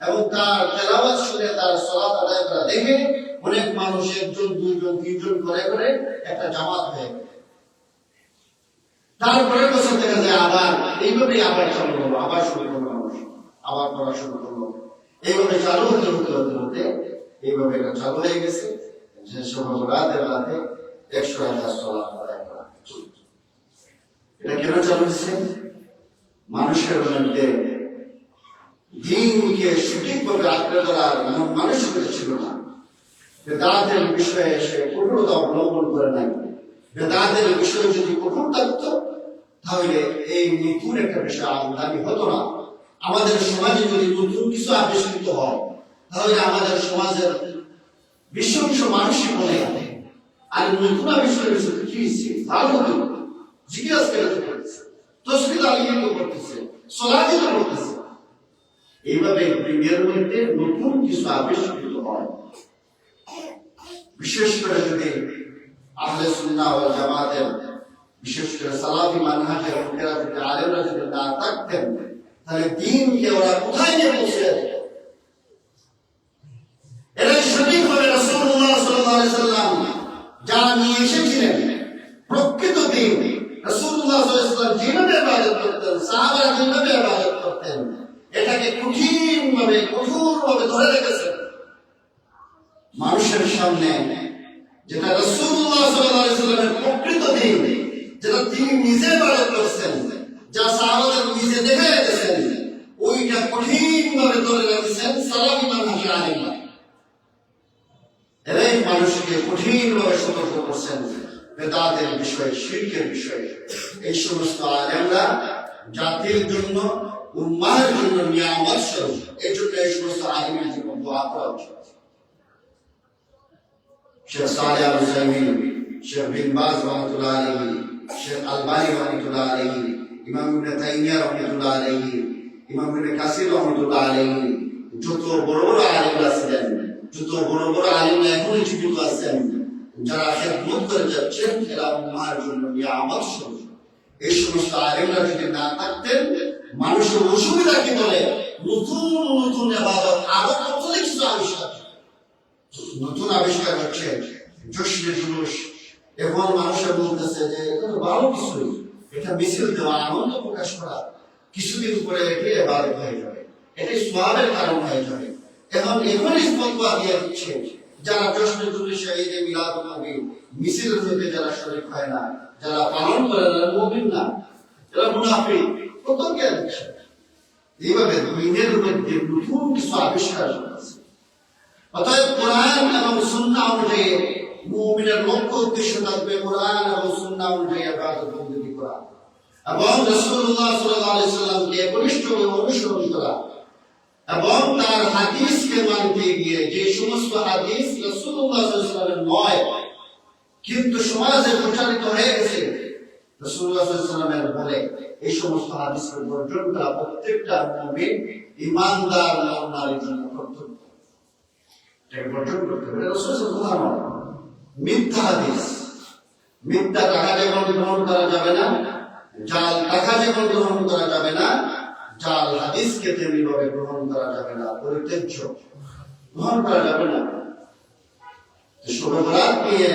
এবং তার তেলাওয়াত শুনে তার সালাত আদায় করা দেখে অনেক মানুষ একজন দুইজন তিনজন করে করে একটা জামাত হয়ে গেল। তারপরে বছর দেখা যায় আবার এইভাবেই আবার চালু হলো, আবার শুরু করলো মানুষ, আবার পড়াশোনা করলো, এইভাবে চালু হতে হতে হতে হতে এইভাবে এটা চালু হয়ে গেছে যে সব রাতের রাতে 100 রাকাত সালাত আদায় করা। এটা কেন চালু হচ্ছে? মানুষের মধ্যে দিনকে সঠিকভাবে আঁকড়ে ধরার মানসিকতা ছিল না। বেদাতের বিষয়ে সে কঠোরতা অবলম্বন করে নাই। বেদাতের বিষয়ে যদি কঠোর থাকতো তাহলে এই নতুন একটা বিষয় আমদানি হতো না। আমাদের সমাজে যদি নতুন কিছু আবিষ্কৃত হয় তাহলে আমাদের সমাজের বিশ্বংশ মানুষই বলে যাবে আর নতুন আবিষ্কার কি হয়েছে ভালো হতো, জিজ্ঞাসা করতে পারছে, তসবিহ আলিঙ্গিত করতেছে, সলাহিত করতেছে। এইভাবে দুনিয়ার মধ্যে নতুন কিছু আবিষ্কৃত হয়। বিশেষ করে যদি আহলে সুন্নাহ ওয়াল জামাতের বিশেষ করে সালাফি মানহাজের লোকেরা যদি আলেমরা যদি না থাকতেন তাহলে দ্বীনকে ওরা কোথায় নিয়ে পৌঁছে যেত? এরাই সঠিকভাবে রাসূলুল্লাহ সাল্লাল্লাহু আলাইহি সাল্লাম যা নিয়ে এসেছিলেন প্রকৃত দ্বীন, রাসূলুল্লাহ সাল্লাল্লাহু আলাইহি সাল্লাম যেভাবে ইবাদত করতেন, সাহাবারা যেভাবে ইবাদত করতেন, এটাকে কঠোরভাবে ধরে রেখেছেন। মানুষের সামনে যেটা রাসূলুল্লাহ সাল্লাল্লাহু আলাইহি সাল্লামের প্রকৃত দ্বীন, যেটা তিনি নিজে ইবাদত করছেন, যা সাহাবারা নিজে দেখে গেছেন, ওইটা কঠিনভাবে ধরে রেখেছেন সালাফি মানহাজের আলেমরা। এরাই মানুষকে কঠিনভাবে সতর্ক করছেন বেদাতের বিষয়ে, শিরকের বিষয়ে। এই সমস্ত আলেমরা জাতির জন্য, উম্মাহের জন্য নিয়ামত স্বরূপ। এই জন্য এই সমস্ত আলেমের জন্য দোয়া করা উচিত। শেখ সালেহ আল উসাইমিন, শেখ বিন বাজ রহমাতুল্লাহ আলাইহি, শেখ আলবানী রহমাতুল্লাহ আলাইহি, ইমাম ইবনে তাইমিয়া রহমাতুল্লাহ আলাইহি, ইমাম ইবনে কাসির রহমাতুল্লাহ আলাইহি, যত বড় বড় আলেমরা ছিলেন, যত বড় বড় আলেমরা এখনো জীবিত আছেন, যারা খেদমত করে যাচ্ছেন, এরা উম্মাহের জন্য নিয়ামত স্বরূপ। এই সমস্ত আলেমরা যদি না থাকতেন, মানুষের অসুবিধা কি বলে নতুন নতুন ইবাদত আরো কত কিছু আবিষ্কার, নতুন আবিষ্কার হচ্ছে, জশ্নে জুলুস। এখন মানুষের বলতেছে যে এটা ভালো কিছুই, এটা মিছিল দেওয়া, আনন্দ প্রকাশ করা, কিছুদিন পরে এটি ইবাদত হয়ে যাবে, এটি সওয়াবের কারণ হয়ে যাবে। এখনই ফতোয়া দিয়ে দিচ্ছে যারা জশ্নে জুলুসে ঈদে মিলাদুন নবী মিছিলের মধ্যে যারা শরীক হয় না, যারা পালন করে না, মুমিন না, যারা মুনাফিক, কত জ্ঞান দিচ্ছে। এইভাবে দিনের মধ্যে নতুন কিছু আবিষ্কার হচ্ছে। অতএব কোরআন এবং সুন্নাহ অনুযায়ী মুমিনের লক্ষ্য উদ্দেশ্য থাকবে কোরআন এবং সুন্নাহ অনুযায়ী ইবাদত বন্দেগী করা এবং রাসূলুল্লাহ সাল্লাল্লাহু আলাইহি সাল্লামকে ঘনিষ্ঠভাবে অনুসরণ করা এবং তার হাদিসকে মানতে গিয়ে যে সমস্ত হাদিস রাসূলুল্লাহ সাল্লাল্লাহু আলাইহি সাল্লামের নয় কিন্তু সমাজে প্রচারিত হয়ে গেছে রাসূলুল্লাহ সাল্লাল্লাহু আলাইহি সাল্লামের বলে, এই সমস্ত হাদিসকে বর্জন করা প্রত্যেকটা মুমিন ঈমানদার নারীর জন্য কর্তব্য। এটাকে বর্জন করতে হবে। রাসূল সাল্লাল্লাহু আলাইহি সাল্লাম মিথ্যা হাদিস, মিথ্যা টাকা যেমন গ্রহণ করা যাবে না, জাল টাকা যেমন গ্রহণ করা যাবে না, জাল হাদিসকে তেমনি ভাবে গ্রহণ করা যাবে না, পরিত্যাজ্য গ্রহণ করা যাবে না। শবে বরাত নিয়ে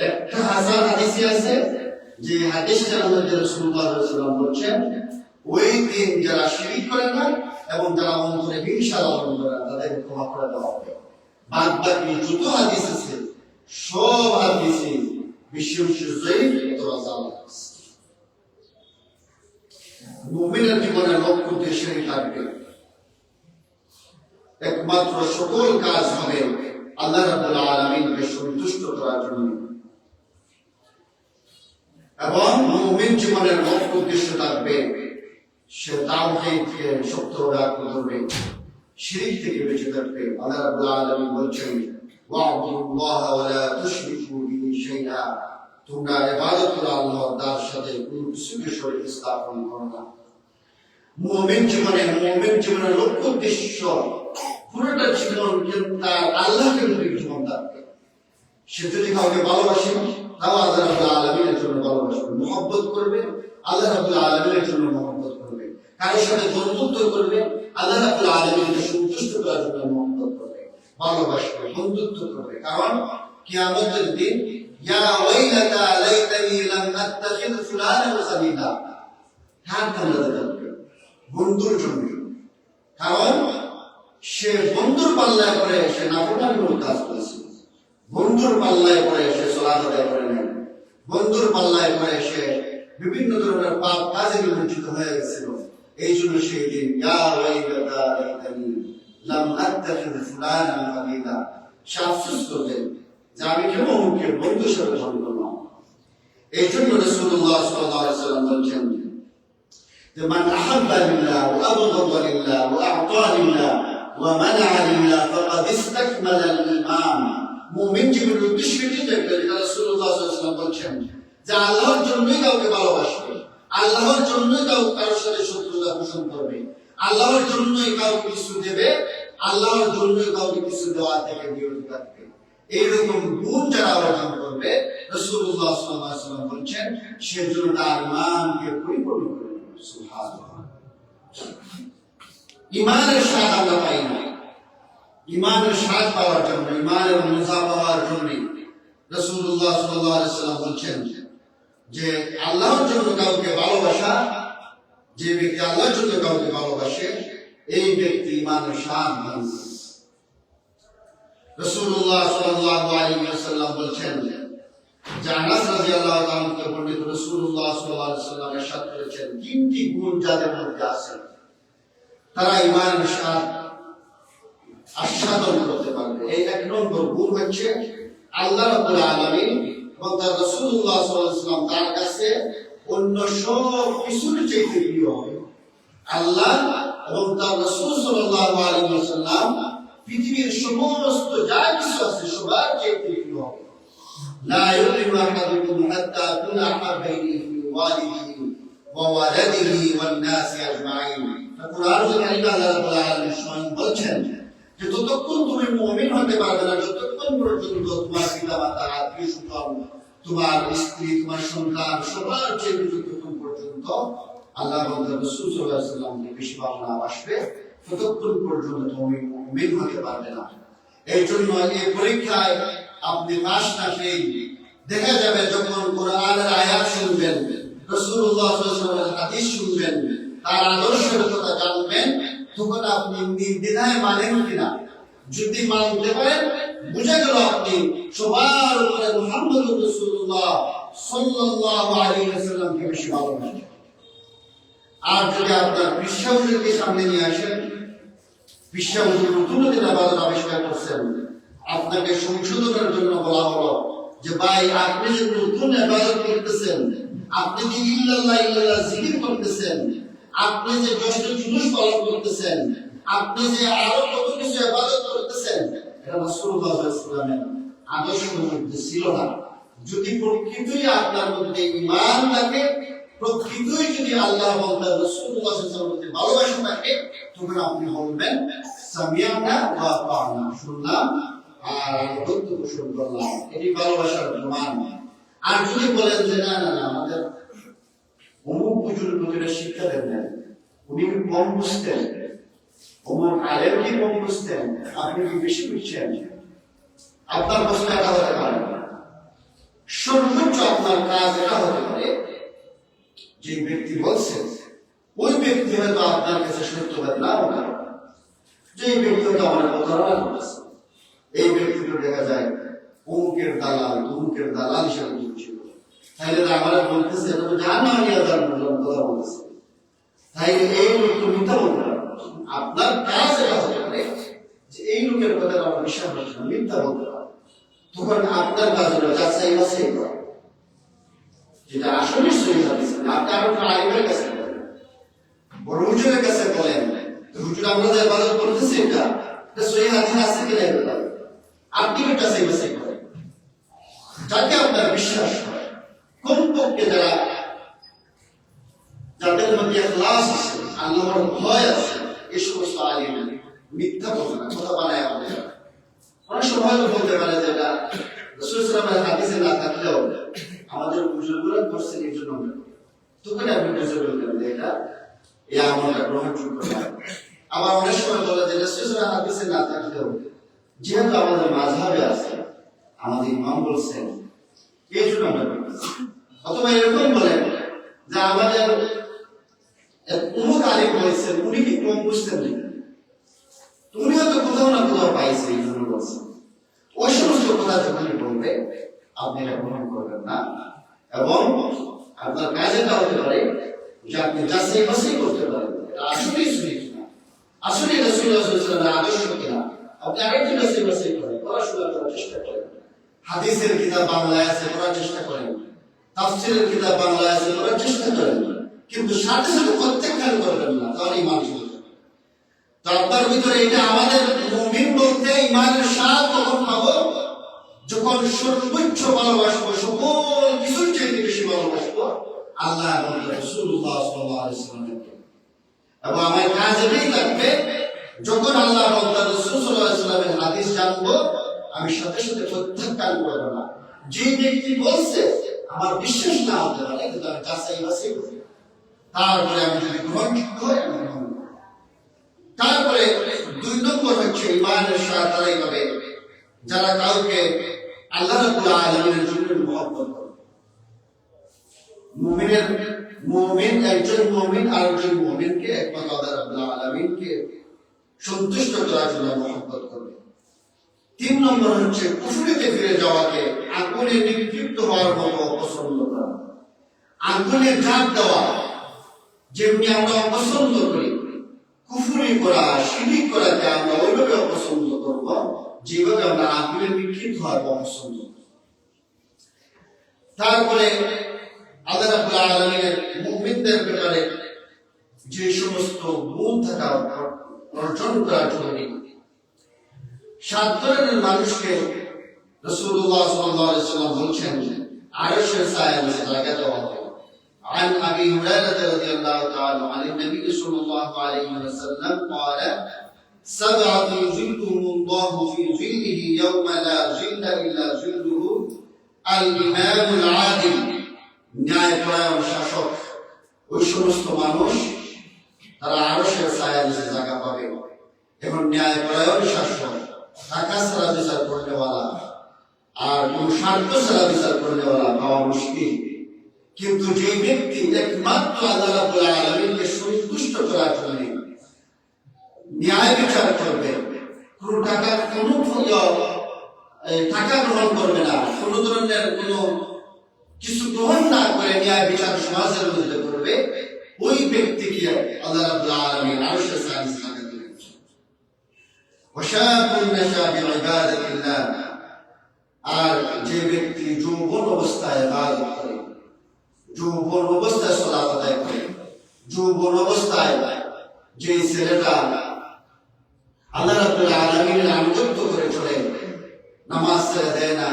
একটা হাসান হাদিসই আছে যে হাদিসের মধ্যে রাসূলুল্লাহ সাল্লাল্লাহু আলাইহি সাল্লাম বলেছেন, ওই দিন যারা শিরক করে না এবং যারা অন্তরে হিংসা লালন করে না তাদের ক্ষমা করে দেওয়া হবে। বাদ বাকি যত হাদিস আছে সব হাদিসই বিশ্বস্ত জয়ীফ অথবা জাল হাদিস। মুমিনের জীবনের লক্ষ্য উদ্দেশ্যই থাকবে, একমাত্র সকল কাজ হবে আল্লাহ রাব্বুল আলামিনকে সন্তুষ্ট করার জন্য এবং মুমিন জীবনের লক্ষ্য উদ্দেশ্য থাকবে সে তাওহীদকে শক্তভাবে আঁকড়ে ধরবে, শিরক থেকে বেঁচে থাকবে। আল্লাহ রাব্বুল আলামিন বলছেন, ওয়া'বুদুল্লাহ ওয়া লা তুশরিকু বিহি শাইআ, তোমরা ইবাদত করো আল্লাহর তার সাথে কোনো কিছুকে শরীক স্থাপন করো না। মুমিন জীবনের লক্ষ্য উদ্দেশ্য পুরোটা জীবন কিন্তু তার আল্লাহকে কেন্দ্রিক জীবন থাকবে। সে যদি কাউকে ভালোবাসে তাও আল্লাহ রাব্বুল আলামিনের জন্য ভালোবাসবে, মহব্বত করবে, আল্লাহ রাব্বুল আলামিনের জন্য মহব্বত করবে। কারোর সাথে বন্ধুত্ব করবে, আল্লাহ রাব্বুল আলামিনকে সন্তুষ্ট করার জন্য মহব্বত করবে, ভালোবাসবে, বন্ধুত্ব করবে। কারণ কিয়ামতের দিন ইয়া ওয়াইলাতা লাইতানি লাম আত্তাখিয ফুলানান খালিলা, কার কান্না করবে? বন্ধুর জন্য। কারণ সে বন্ধুর পাল্লায় পড়ে সে নাফরমানির কাজ করেছে, বন্ধুর পাল্লায় পড়ে সে সালাত আদায় করে নাই, বন্ধুর পাল্লায় পড়ে সে বিভিন্ন ধরনের পাপ কাজে নিমজ্জিত হয়ে গেছিল। এই জন্য সেই দিন ইয়া ওয়াইলাতা লাইতানি লাম আত্তাখিয ফুলানান খালিলা, সে আফসোস করবেন যে আমি কেন অমুককে বন্ধু হিসেবে গ্রহণ করলাম। এই জন্য রাসূলুল্লাহ সাল্লাল্লাহু আলাইহি ওয়াসাল্লাম বলছেন যে মান আহাব্বা লিল্লাহ ওয়া আবগাদা লিল্লাহ ওয়া আ'তা লিল্লাহ ওয়া মানা'a লিল্লাহ ফাকাদ ইসতাকমালা আল-ঈমান। মুমিন জীবনের উদ্দেশ্য কি? যেটা রাসূলুল্লাহ সাল্লাল্লাহু আলাইহি ওয়াসাল্লাম বলছেন যে আল্লাহর জন্যই কাউকে ভালোবাসবে, আল্লাহর জন্যই কারোর সাথে শত্রুতা পোষণ করবে, আল্লাহর জন্যই কাউকে কিছু দেবে, আল্লাহর জন্যই কাউকে কিছু দেওয়া থেকে বিরত থাকবে। এইরকম গুণ যারা অর্জন করবে, রাসূলুল্লাহ সাল্লাল্লাহু আলাইহি ওয়াসাল্লাম বলছেন সেজন্য তার ঈমানকে পরিপূর্ণ করে দেবে। সুবহানাল্লাহ। ঈমানের স্বাদ আমরা পাই না। ঈমানের স্বাদ পাওয়ার জন্য, ঈমানের মজা পাওয়ার জন্য রাসূলুল্লাহ সাল্লাল্লাহু আলাইহি ওয়াসাল্লাম বলছেন যে আল্লাহর জন্য কাউকে ভালোবাসা, যে ব্যক্তি আল্লাহর জন্য কাউকে ভালোবাসে এই ব্যক্তি ঈমানের স্বাদ পান। রাসূলুল্লাহ সাল্লাল্লাহু আলাইহি ওয়াসাল্লাম বলছেন যে আনাস রাদিয়াল্লাহু তাআলা কে বর্ণিত রাসূলুল্লাহ সাল্লাল্লাহু আলাইহি ওয়াসাল্লাম ইরশাদ করেছেন তিনটি গুণ যাদের মধ্যে আছে তারা ঈমানের স্বাদ আস্বাদন করতে পারবে। এই এক নম্বর গুণ হচ্ছে আল্লাহ রাব্বুল আলামিন এবং তার রাসূলুল্লাহ সাল্লাল্লাহু আলাইহি ওয়াসাল্লাম তার কাছে অন্য সব কিছুর চাইতে প্রিয় হবে। আল্লাহ এবং তার রাসূল সাল্লাল্লাহু আলাইহি ওয়াসাল্লাম পৃথিবীর সমস্ত যা কিছু আছে সবার চাইতে প্রিয় হবে। লা ইউমিনু আহাদুকুম হাত্তা কুনা আহাব্বা ইলাইহি মিন ওয়ালিদিহি ওয়া ওয়ালাদিহি ওয়ান নাসি আজমাইন। কুরআনুল কারীমে আল্লাহ রাব্বুল আলামিন স্বয়ং বলছেন যে ততক্ষণ তুমি মুমিন হতে পারবে না যতক্ষণ পর্যন্ত তোমার পিতামাতা, আত্মীয়স্বজন, তোমার স্ত্রী, তোমার সন্তান সবার চেয়ে যতক্ষণ পর্যন্ত আল্লাহ এবং তার রাসূল সাল্লাল্লাহু আলাইহি ওয়াসাল্লামকে বেশি ভালো বাসবে ততক্ষণ পর্যন্ত তুমি মুমিন হতে পারবে না। এই জন্য এই পরীক্ষায় আপনি পাস না পেয়ে দেখা যাবে যখন কোরআনের আয়াত শুনবেন, রাসূলুল্লাহ সাল্লাল্লাহু আলাইহি ওয়াসাল্লামের হাদিস শুনবেন, তার আদর্শের কথা জানবেন, তখন আপনি নির্দ্বিধায় মানেন কিনা। যদি মানতে পারেন বুঝে গেল আপনি সবার উপরে মুহাম্মদুর রাসূলুল্লাহ সাল্লাল্লাহু আলাইহি ওয়াসাল্লামকে বেশি ভালোবাসেন। আর যদি আপনার বিশ্বাসকে সামনে নিয়ে আসেন, বিশ্বাস নতুন নতুন ইবাদত আবিষ্কার করছেন, আপনাকে সংশোধনের জন্য বলা হলো যে ভাই আপনি যে নতুন ইবাদত করতেছেন, আপনি যে ইল্লাল্লাহ ইল্লাল্লাহ জিকির করতেছেন, আপনি যে জশ্ন জুলুস পালন করতেছেন, আপনি যে আরো কত কিছু ইবাদত করতেছেন, এটা রাসূলুল্লাহ সাল্লাল্লাহু আলাইহি ওয়াসাল্লামের আদর্শের মধ্যে ছিল না। যদি প্রকৃতই আপনার মধ্যে ঈমান থাকে, প্রকৃতই যদি আল্লাহ এবং তার রাসূলুল্লাহ সাল্লাল্লাহু আলাইহি ওয়াসাল্লামের ভালোবাসা থাকে, তখন আপনি বলবেন সামিআনা ওয়া আতা'না, শুনলাম আর বন্ধু পোষণ করলাম। এটি ভালোবাসার প্রমাণ। আর যদি বলেন যে না না না আমাদের অমুক বুজুর্গ প্রতিটা শিক্ষা দেন না, উনি কি কম বুঝতেন, অমুক আলেম কি কম বুঝতেন, আপনি কি বেশি বুঝছেন, আপনার প্রশ্ন এটা হতে পারে। সর্বোচ্চ আপনার কাজ এটা হতে পারে যে ব্যক্তি বলছেন ওই ব্যক্তি হয়তো আপনার কাছে সত্যবাদ না হতে পারে, যে ব্যক্তি হয়তো আমার প্রতারণা করেছে, এই ব্যক্তিকে দেখা যায় অমুকের দালাল তমুকের দালাল হিসাবে ছিল, তাইলে আমরা বলতেছে কথা বলতেছে, তাই এই লোক তো মিথ্যা বলতে পারে। আপনার কাজ এটা হতে পারে যে এই লোকের কথা আমরা বিশ্বাস করছি না, মিথ্যা বলতে পারে, তখন আপনার কাজ হলো যাচাই বাছাই করা, যেটা আসলে সহি হাদিস না। আপনি আরো আলিমের কাছে বলেন, বড় হুজুরের কাছে বলেন, হুজুর আমরা যে ইবাদত করতেছি এটা সহি হাদিস আছে কিনা এটা আপনি যাচাই বাছাই করেন, যাতে আপনার বিশ্বাস হয়। কমপক্ষে যাদের মধ্যে ইখলাস আছে, আল্লাহর ভয় আছে, এই সমস্ত আলিম মিথ্যা বলে না, কথা বানায় বলে না। অনেক সময় বলতে পারে যে এটা রাসূল সাল্লাল্লাহু আলাইহি ওয়াসাল্লামের হাদিসে না থাকলেও আমাদের বুজুর্গরা করছেন এই জন্য আমরা করি, তখন আপনি বুঝে বলবেন যে এটা এই আমলটা গ্রহণযোগ্য নয়। আবার অনেক সময় বলে যে রাসূলের হাদিসে না থাকলেও যেহেতু আমাদের মাযহাবে আছে, আমাদের ইমাম বলছেন, এই জন্য আমরা করতেছি। অথবা এরকম বলেন যে আমাদের অমুক আলিম বলছেন, উনি কি কম বুঝতেন নাকি, তুমিও তো কোথাও না কোথাও পাইছে, এই জন্য বলছেন। ওই সমস্ত কথা যখনই বলবে আপনি এটা গ্রহণ করবেন না, এবং আপনার কাজেটা হতে পারে যে আপনি যাচাই বাছাই করতে পারেন এটা আসলেই সহি কিনা, আসলে রাসূলুল্লাহ সাল্লাল্লাহু আলাইহি ওয়াসাল্লামের আদর্শ কিনা। আপনি আরেকটু যাচাই বাছাই করেন, পড়াশোনা করার চেষ্টা করেন, হাদিসের কিতাব বাংলায় আছে পড়ার চেষ্টা করেন, তাফসীরের কিতাব বাংলায় আছে পড়ার চেষ্টা করেন, কিন্তু সাথে সাথে প্রত্যেকখান করবেন না, তাহলে ইমান চলে যাবে। তো আপনার ভিতরে এটা আমাদের মুমিন বলতে ইমানের স্বাদ কখন পাবো, যখন সর্বোচ্চ ভালোবাসবো, সকল কিছুর চেয়ে বেশি ভালোবাসবো আল্লাহ এবং রাসূলুল্লাহ সাল্লাল্লাহু আলাইহি ওয়াসাল্লামকে। এবং আমার কাজ এটাই থাকবে, যখন আল্লাহ এবং রাসূল সাল্লাল্লাহু আলাইহি ওয়াসাল্লামের হাদিস জানবো, আমি সাথে সাথে প্রত্যাখ্যান করব না। যে ব্যক্তি বলছে আমার বিশ্বাস না হতে পারে, কিন্তু আমি যাচাই বাছাই করি, তারপরে আমি যদি গ্রহণযোগ্য হয় আমি গ্রহণ করব। তারপরে 2 নম্বর হচ্ছে ইমানের স্বাদ তারাই পাবে যারা কাউকে আল্লাহ রাব্বুল আলামিনের জন্য মহব্বত করে। মুমিন একজন মুমিন আরেকজন মুমিনকে একমাত্র আল্লাহ রাব্বুল আলামিনকে সন্তুষ্ট করার জন্য মহব্বত করবে। 3 নম্বর হচ্ছে কুফরিতে ফিরে যাওয়াকে আগুনে নিক্ষিপ্ত হওয়ার মতো অপছন্দ করা। আগুনে ঝাঁপ দেওয়া যেমনি আমরা অপছন্দ করি, কুফরি করা, শিরক করাকে আমরা ওইভাবে অপছন্দ করব যেভাবে আমরা আগুনে নিক্ষিপ্ত হওয়ার অপছন্দ করি। তারপরে আল্লাহ রাব্বুল আলামিনের মুমিনদের ব্যাপারে যে সমস্ত গুণ থাকা অর্জন করা জরুরি, 7 ধরনের মানুষকে রাসূলুল্লাহ সাল্লাল্লাহু আলাইহি ওয়াসাল্লাম বলছেন আরশের ছায়ার নিচে জায়গা দেওয়া হবে। عن أبي هريرة رضي الله تعالى عن النبي صلى الله عليه وسلم قال 7 يظلهم الله في ظله يوم لا ظل إلا ظله الإمام العادل। ন্যায়পরায়ণ শাসক, ওই সমস্ত মানুষ তারা আরশের ছায়ার নিচে জায়গা পাবে। এবং ন্যায়পরায়ণ শাসক, টাকা ছাড়া বিচার করনেওয়ালা আর কোন স্বার্থ ছাড়া বিচার করনেওয়ালা পাওয়া মুশকিল। কিন্তু যে ব্যক্তি একমাত্র আল্লাহ রাব্বুল আলামিনকে সন্তুষ্ট করার জন্য ন্যায় বিচার করবে, কোন টাকা গ্রহণ করবে না, কোন ধরনের কোন কিছু গ্রহণ না করে ন্যায় বিচার সমাজের মধ্যে করবে, ওই ব্যক্তিকে আল্লাহ রাব্বুল আলামিন আরশের ছায়ার নিচে জায়গা দিবেন। ওয়াশাবুন নাশা বিইবাদাতিল্লাহ, আর যে ব্যক্তি যৌবন অবস্থায় ইবাদত করে, যৌবন অবস্থায় সালাত আদায় করে, যৌবন অবস্থায় যে ছেলেটা আল্লাহ রাব্বুল আলামিনের আনুগত্য করে চলে, নামাজ ছেড়ে দেয় না,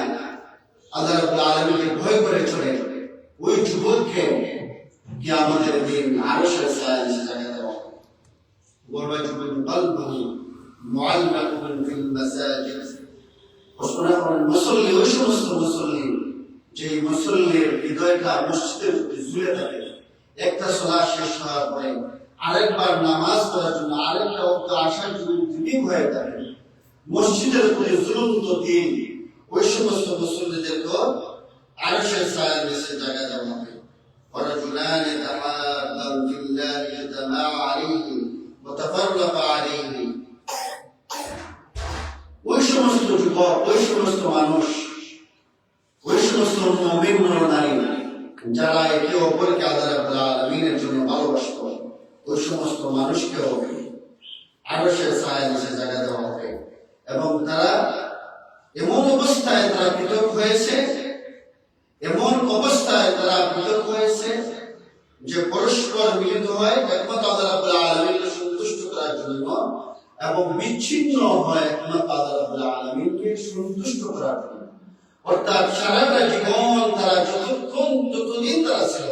আল্লাহ রাব্বুল আলামিনকে ভয় করে চলে, ওই যুবককে কিয়ামতের দিন আরশের ছায়ার নিচে জায়গা দেওয়া হবে। ওয়ারাজুলুন কলবুহু মুআল্লাকুন ফিল মাসাজিদ। মুসল্লি, ওই সমস্ত মুসল্লি যে মুসল্লির হৃদয়টা মসজিদের প্রতি ঝুলে থাকে, একটা সালাত শেষ হওয়ার পরে আরেকবার নামাজ পড়ার জন্য আরেকটা ওয়াক্ত আসার জন্য দিন হয়ে থাকে, মসজিদের প্রতি ঝুলন্ত দিন, ওই সমস্ত মুসল্লিদেরকে আরশের ছায়ার নিচে জায়গা দেওয়া হবে। ورجلان تحابا في الله اجتمعا عليه وتفرقا عليه। ওই সমস্ত যুবক, ওই সমস্ত মানুষ, ওই সমস্ত মুমিন নারী যারা একে অপরকে আল্লাহ রাব্বুল আলামিনের জন্য ভালোবাসত, ওই সমস্ত মানুষকেও আরশের ছায়ার নিচে জায়গা দেওয়া হবে। এবং তারা এমন অবস্থায় তারা পৃথক হয়েছে, এমন অবস্থায় তারা পৃথক হয়েছে যে পরস্পর মিলিত হয় একমাত্র আল্লাহ রাব্বুল আলামিনকে সন্তুষ্ট করার জন্য, এবং বিচ্ছিন্ন হয় একমাত্র আল্লাহ রাব্বুল আলামিনকে সন্তুষ্ট করার জন্য। অর্থাৎ সারাটা জীবন তারা যতদিন তারা ছিল,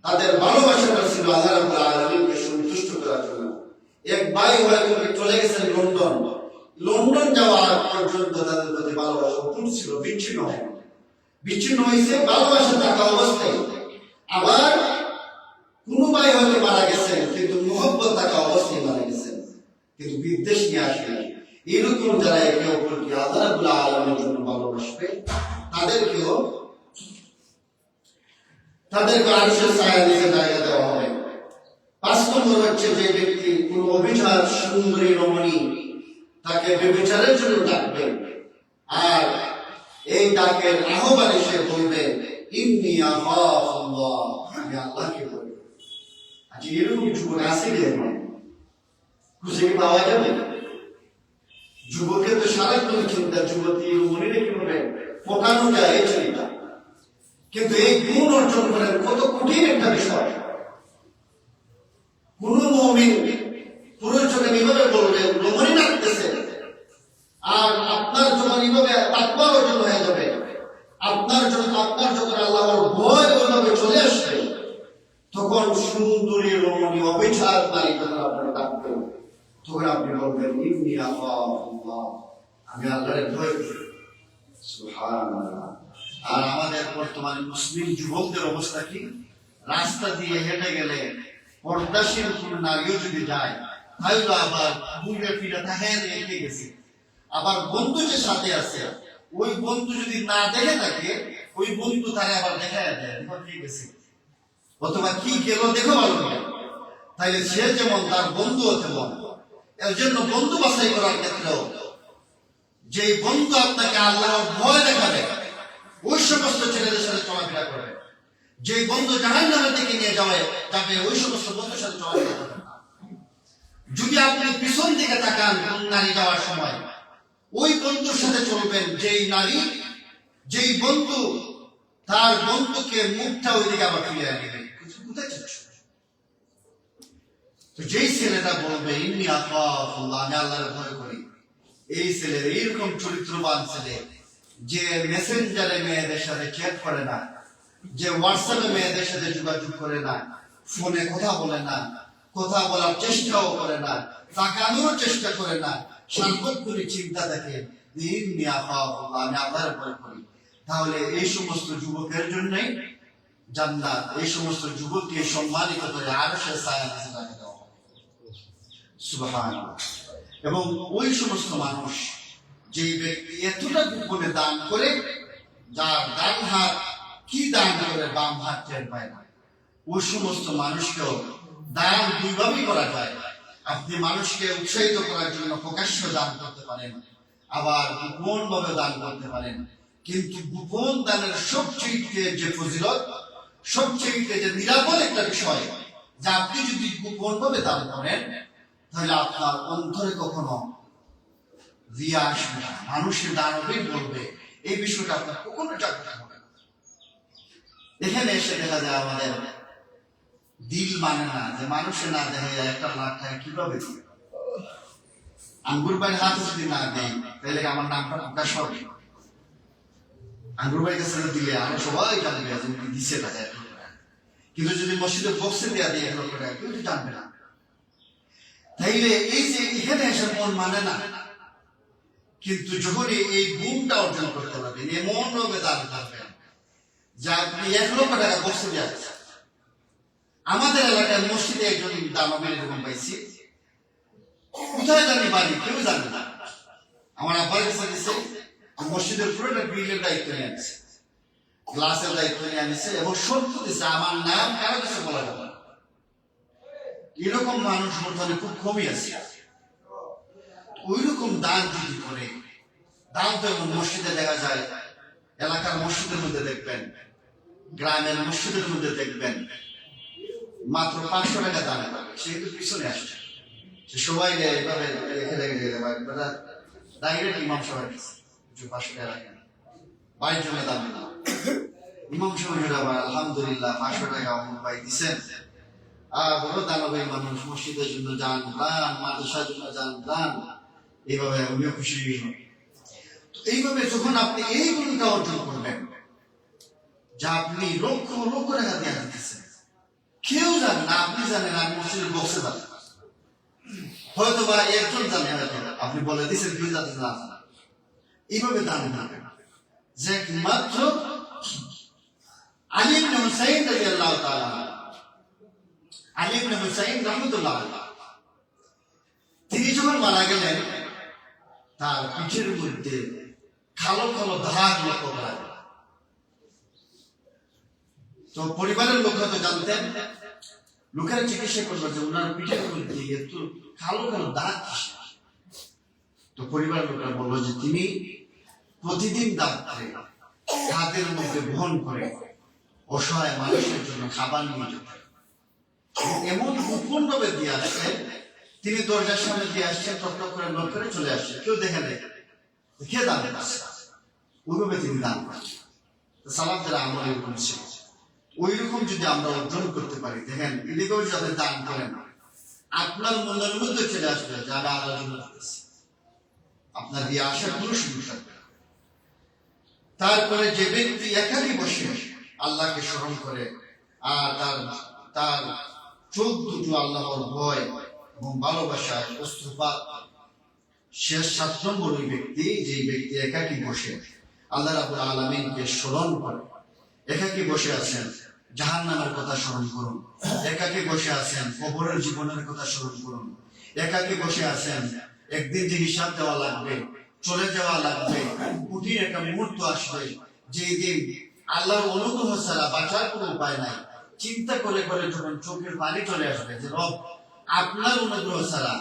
তাদের ভালোবাসাটা ছিল আল্লাহ রাব্বুল আলামিনকে সন্তুষ্ট করার জন্য। এক ভাই হয়তো চলে গেছেন লন্ডন, লন্ডন যাওয়ার পর্যন্ত তাদের প্রতি ভালোবাসা অটুট ছিল, বিচ্ছিন্ন হয়েছে ভালোবাসা থাকা অবস্থায়। আবার কোন উপায় হয়তো মারা গেছেন, কিন্তু মোহব্বত থাকা অবস্থায় মারা গেছেন, কিন্তু বিদ্বেষ নিয়ে আসে। এরকম যারা একে অপরকে আল্লাহ রাব্বুল আলামিনের জন্য ভালোবাসবে, তাদেরকে আরশের ছায়ার নিচে জায়গা দেওয়া হবে। 5 নম্বর হচ্ছে, যে ব্যক্তি কোন অভিচার সুন্দরী রমণী তাকে ব্যভিচারের জন্য ডাকবে, আর এই ডাকের আহ্বানে সে বলবে ইন্নী আখাফুল্লাহ, আমি আল্লাহকে বলি। আচ্ছা, এরকম যুবক আছে কি? খুঁজে পাওয়া যাবে? যুবকের তো সারাক্ষণ চিন্তা, যুবতী রমণীরা কিভাবে পটানো যায় এই চিন্তা। কিন্তু এই গুণ অর্জন করেন কত কঠিন একটা বিষয়। কোন মুমিন পুরুষকে এইভাবে বলবেন রমণী ডাকতেছে, আর আপনার জন্য এইভাবে তাকওয়া অর্জন হয়ে যাবে। আপনার যখন আল্লাহর ভয় ওইভাবে চলে আসবে, তখন সুন্দরী রমণী অবিচার নারী যখন আপনারা ডাকবেন, তখন আপনি বলবেন ইন্নী আখাফুল্লাহ, আমি আল্লাহর ভয় করি। সুবহানাল্লাহ। আর আমাদের বর্তমানে মুসলিম যুবকদের অবস্থা কি? রাস্তা দিয়ে হেঁটে গেলে পর্দাশীল কোন নারীও যদি যায়, তাহলে আবার বুড়ে ফিরে তাকায় রেখে গেছে। আবার বন্ধু যে সাথে আছে, ওই বন্ধু যদি না দেখে থাকে, ওই বন্ধু তারা আবার দেখায় দেয় ঠিক গেছে, অথবা কি গেল দেখো ভালো করে। তাইলে সে যেমন তার বন্ধুও তেমন। এর জন্য বন্ধু বাছাই করার ক্ষেত্রেও যে বন্ধু আপনাকে আল্লাহর ভয় দেখাবে, ওই সমস্ত ছেলেদের সাথে চলাফেরা করবে। যে বন্ধু জাহান্নামের দিকে নিয়ে যাবে, ওই সমস্ত বন্ধুর সাথে চলাফেরা করবে। যদি আপনি পিছন দিকে তাকান কোন নারী যাওয়ার সময়, ওই বন্ধুর সাথে চলবেন যেই বন্ধু তার বন্ধুকে মুখটা ওই দিকে আবার ফিরিয়ে নেবে। তো যেই ছেলেটা বলবে ইন্নী আখাফুল্লাহ, আমি আল্লাহর ভয় করি, এই ছেলের এইরকম চরিত্রবান ছেলে, যে মেসেঞ্জারে মেয়েদের সাথে চ্যাট করে না, যে হোয়াটসঅ্যাপে মেয়েদের সাথে যোগাযোগ করে না, ফোনে কথা বলে না, কথা বলার চেষ্টাও করে না, তাকানোর চেষ্টা করে না, সার্বক্ষণিক চিন্তা দেখে ইন্নী আখাফুল্লাহ, আমি আল্লাহর ভয় করি, তাহলে এই সমস্ত যুবকের জন্যই জান্নাত, এই সমস্ত যুবককে সম্মানিত করে আরশের ছায়ার নিচে রাখা দেওয়া হবে। সুবহানাল্লাহ। এবং ওই সমস্ত মানুষ, যে ব্যক্তি এতটা গোপনে দান করে, যার ডান হাত কি দান করে বাম হাত টের পায় না, ওই সমস্ত মানুষকেও দান দুইভাবেই করা যায়। আপনি মানুষকে উৎসাহিত করার জন্য প্রকাশ্য দান করতে পারেন, আবার গোপন ভাবে দান করতে পারেন। কিন্তু গোপন দানের সবচেয়ে যে ফজিলত, সবচেয়ে যে নিরাপদ একটা বিষয়, যে আপনি যদি গোপন ভাবে দান করেন, তাহলে আপনার অন্তরে কখনো রিয়া আসবে না, মানুষের দানবেই বলবে, এই বিষয়টা আপনার কখনো জাগ্রত হবে না। এখানে এসে দেখা যায় আমাদের দিল মানে না, যে মানুষের না দেখা যায় 1 লাখ টাকা কিভাবে দিবে। আঙ্গুর ভাইয়ের হাতে যদি না দেয়, তাহলে আমার নামটা প্রকাশ হবে। আঙ্গুর ভাইয়ের কাছে দিলে আমরা সবাই জানবে যে উনি দিছে টাকা 1 লক্ষ টাকা, কিন্তু যদি মসজিদের বক্সে দেওয়া দিয়ে 1 লক্ষ টাকা, কেউ জানবে না। তাইলে এই যে এখানে এসে মন মানে না, কিন্তু যখন এই গুণটা অর্জন করতে পারবেন, এমন ভাবে দান করবেন যা আপনি 1 লক্ষ টাকা বক্সে দেওয়া। আমাদের এলাকায় মসজিদে একজন দানবের এরকম পাইছি, কোথায় জানি বাড়ি কেউ জানে না। আমার আব্বার কাছে দিছে, মসজিদের পুরোটা গ্রিলের দায়িত্ব নিয়ে আনছে, গ্লাসের দায়িত্ব নিয়ে আনছে, এবং সত্য দিচ্ছে আমার নাম কারো কাছে বলা যাবে না। এরকম মানুষ বর্তমানে খুব কমই আছে। ওই রকম দান যদি করে, দান তো এমন মসজিদে দেখা যায়, এলাকার মসজিদের মধ্যে দেখবেন, গ্রামের মসজিদের মধ্যে দেখবেন, মাত্র 500 টাকা দান পাবে, সে কিন্তু পিছনে আসছে, সে সবাই এইভাবে ডাইরেক্ট ইমাম সাহেব 500 টাকা রাখেন, 22 জনের দান দিলাম। ইমাম সাহেব আবার আলহামদুলিল্লাহ 500 টাকা অমুক ভাই দিচ্ছেন, বড় দানবী মানুষ, মসজিদের জন্য যান প্রাণ, মাদ্রাসার জন্য যান প্রাণ, এইভাবে উনিও খুশি হন। এইভাবে যখন আপনি এই গুণটা অর্জন করবেন, যা আপনি লক্ষ লক্ষ টাকা দিয়ে দিতেছেন, কেউ জানে না, আপনি জানেন, আমি মসজিদের বক্সে যান, হয়তো বা একজন জানে, হয়তো আপনি বলে দিচ্ছেন, কেউ যাতে না জানে। এইভাবে দান করবেন, যে মাত্র আলী ইবনে হুসাইন রাদিয়াল্লাহু তাআলা আলী ইবনে হুসাইন রাহমাতুল্লাহ আলাইহি, তিনি যখন মারা গেলেন তার পিঠের মধ্যে কালো কালো দাগ লক্ষ্য করা গেল। তো পরিবারের লোকরা তো জানতেন, লোকেরা চিকিৎসা করলো যে ওনার পিঠের মধ্যে একটু কালো কালো দাগ কিসের? তো পরিবারের লোকরা বললো যে তিনি প্রতিদিন রাত্রে হাতের মধ্যে বহন করে অসহায় মানুষের জন্য খাবার নিয়ে যেতেন। এমন গোপন ভাবে দিয়ে আসছেন, তিনি দরজার সামনে দিয়ে আসছেন, টক টক করে নক করে চলে আসছেন, কেউ দেখে নেই, কে দান করছে, ওইভাবে তিনি দান করেন। সালাম যারা আমল এরকম ছিল, ওই রকম যদি আমরা অর্জন করতে পারি, দেখেন এদিকেও যাদের দান করেন, আপনার মনের মধ্যে চলে আসবে যে আমি আলোচনা করতেছি, আপনার দিয়ে আসার কোনো সুযোগ থাকবে না। তারপরে যে ব্যক্তি একাকি বসে আল্লাহকে স্মরণ করে আর তার চোখ দুটো আল্লাহর ভয় এবং ভালোবাসায় অস্ত্রপাত, শেষ 7 নম্বর ওই ব্যক্তি, যে ব্যক্তি একাকি বসে আল্লাহ রাব্বুল আলামিনকে স্মরণ করে। একাকি বসে আছেন, জাহান্নামের কথা স্মরণ করুন। একাকি বসে আছেন, কবরের জীবনের কথা স্মরণ করুন। একাকি বসে আছেন, একদিন যে হিসাব দেওয়া লাগবে, চলে যাওয়া লাগবে, কঠিন একটা মুহূর্ত আসবে, যেই দিন আল্লাহর অনুগ্রহ ছাড়া বাঁচার কোনো উপায় নাই। চিন্তা করে করে যখন চোখের পানি চলে আসবে যে রব, আপনার অনুগ্রহ ছাড়া,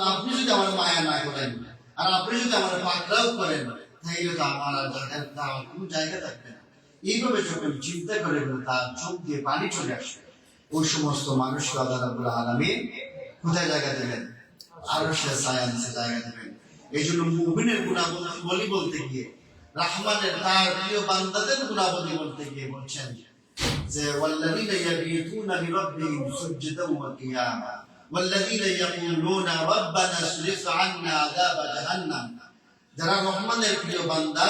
আপনি যদি আমার মায়া না করেন আর আপনি যদি আমার পাকড়াও করেন, তাহলে তো আমার আর যাওয়ার কোনো জায়গা থাকবে না। এইভাবে যখন চিন্তা করে তার চোখ দিয়ে পানি চলে আসবে, ওই সমস্ত মানুষকে আল্লাহ রাব্বুল আলামিন কোথায় জায়গা দেবেন? আরশে ছায়ার নিচে জায়গা দেবেন। এই জন্য মুমিনের গুণাবলী বলতে গিয়ে, রহমানের তার প্রিয় বান্দাদের গুণাবলী বলতে গিয়ে বলছেন যে ওয়াল্লাযীনা ইয়াবিতুনা লিরাব্বিহিম সুজদান ওয়া কিয়ামা ওয়াল্লাযীনা ইয়াকুলুনা রাব্বানা ইসরিফ আন্না আযাবা জাহান্নাম। যারা রহমানের প্রিয় বান্দা,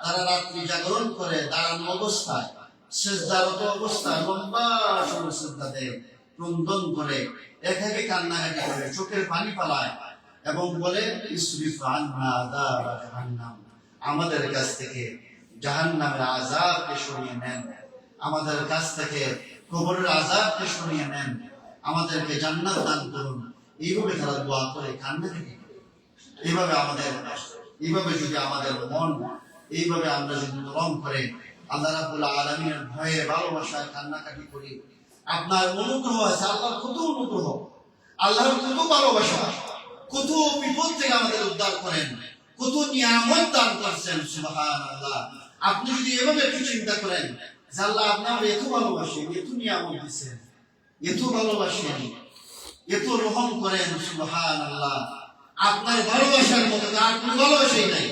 তারা রাত্রি জাগরণ করে দাঁড়ানো অবস্থায়, সিজদারত অবস্থায় লম্বা সময় সিজদা দেয়, ক্রন্দন করে, একাকে কান্নাকাটি করে, চোখের পানি পালায় এবং বলে ইসরিফ আন্না আযাবা জাহান্নাম, আমাদের কাছ থেকে জাহান্নামের আযাবকে সরিয়ে নেন, আমাদের কাছ থেকে কবরের আযাবকে সরিয়ে নেন, আমাদেরকে জান্নাত দান করুন। এইভাবে তারা দোয়া করে, কান্নাকাটি করে। এইভাবে যদি আমাদের মন, এইভাবে আমরা যদি নরম করে আল্লাহ রাব্বুল আলামিনের ভয়ে ভালোবাসায় কান্নাকাটি করি, আপনার অনুগ্রহ আছে, আল্লাহর কত অনুগ্রহ, আল্লাহর কত ভালোবাসা, কত বিপদ থেকে আমাদের উদ্ধার করেন, কত নিয়ামত দান করছেন, সুবহানাল্লাহ। আপনি যদি এভাবে একটু চিন্তা করেন যে আল্লাহ আপনার এত ভালোবাসেন, এত নিয়ামত দিচ্ছেন, এত ভালোবাসেন, এত রহম করেন, সুবহানাল্লাহ, আপনার ভালোবাসার মতো আর কোনো ভালোবাসাই নাই।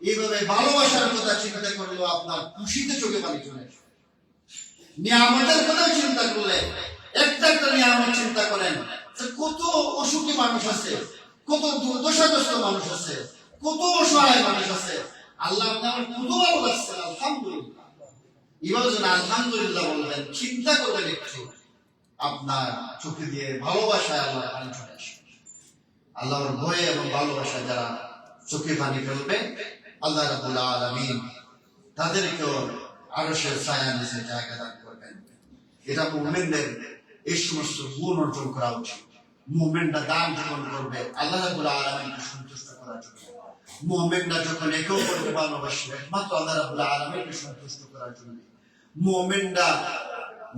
এইভাবে ভালোবাসার কথা চিন্তা করলেও আপনার খুশিতে চোখে পানি চলে আসবে। নিয়ামতের কথা চিন্তা করলে, একটা একটা নিয়ামত চিন্তা করেন, কত অসুখী মানুষ আছে, কত দুর্দশাগ্রস্ত মানুষ আছে, কত অসহায় মানুষ আছে, আল্লাহ আপনার কত ভালো লাগছে, আলহামদুলিল্লাহ। এভাবে যেন আলহামদুলিল্লাহ বলবেন, চিন্তা করবেন একটু, আপনার চোখে দিয়ে ভালোবাসায় আল্লাহ পানি চলে আসবে। আল্লাহর ভয়ে এবং ভালোবাসায় যারা চোখে পানি ফেলবে, আল্লাহ রাব্বুল আলামিন তাদেরকেও আরশের ছায়ার নিচে জায়গা দান করবেন। এটা মুমিনদের এই সমস্ত গুণ অর্জন করা উচিত। মুমিনরা দান যখন করবে আল্লাহ রাব্বুল আলামিনকে সন্তুষ্ট করার জন্য, মুমিনরা যখন একে অপরকে ভালোবাসবে একমাত্র আল্লাহ রাব্বুল আলামিনকে সন্তুষ্ট করার জন্য, মুমিনরা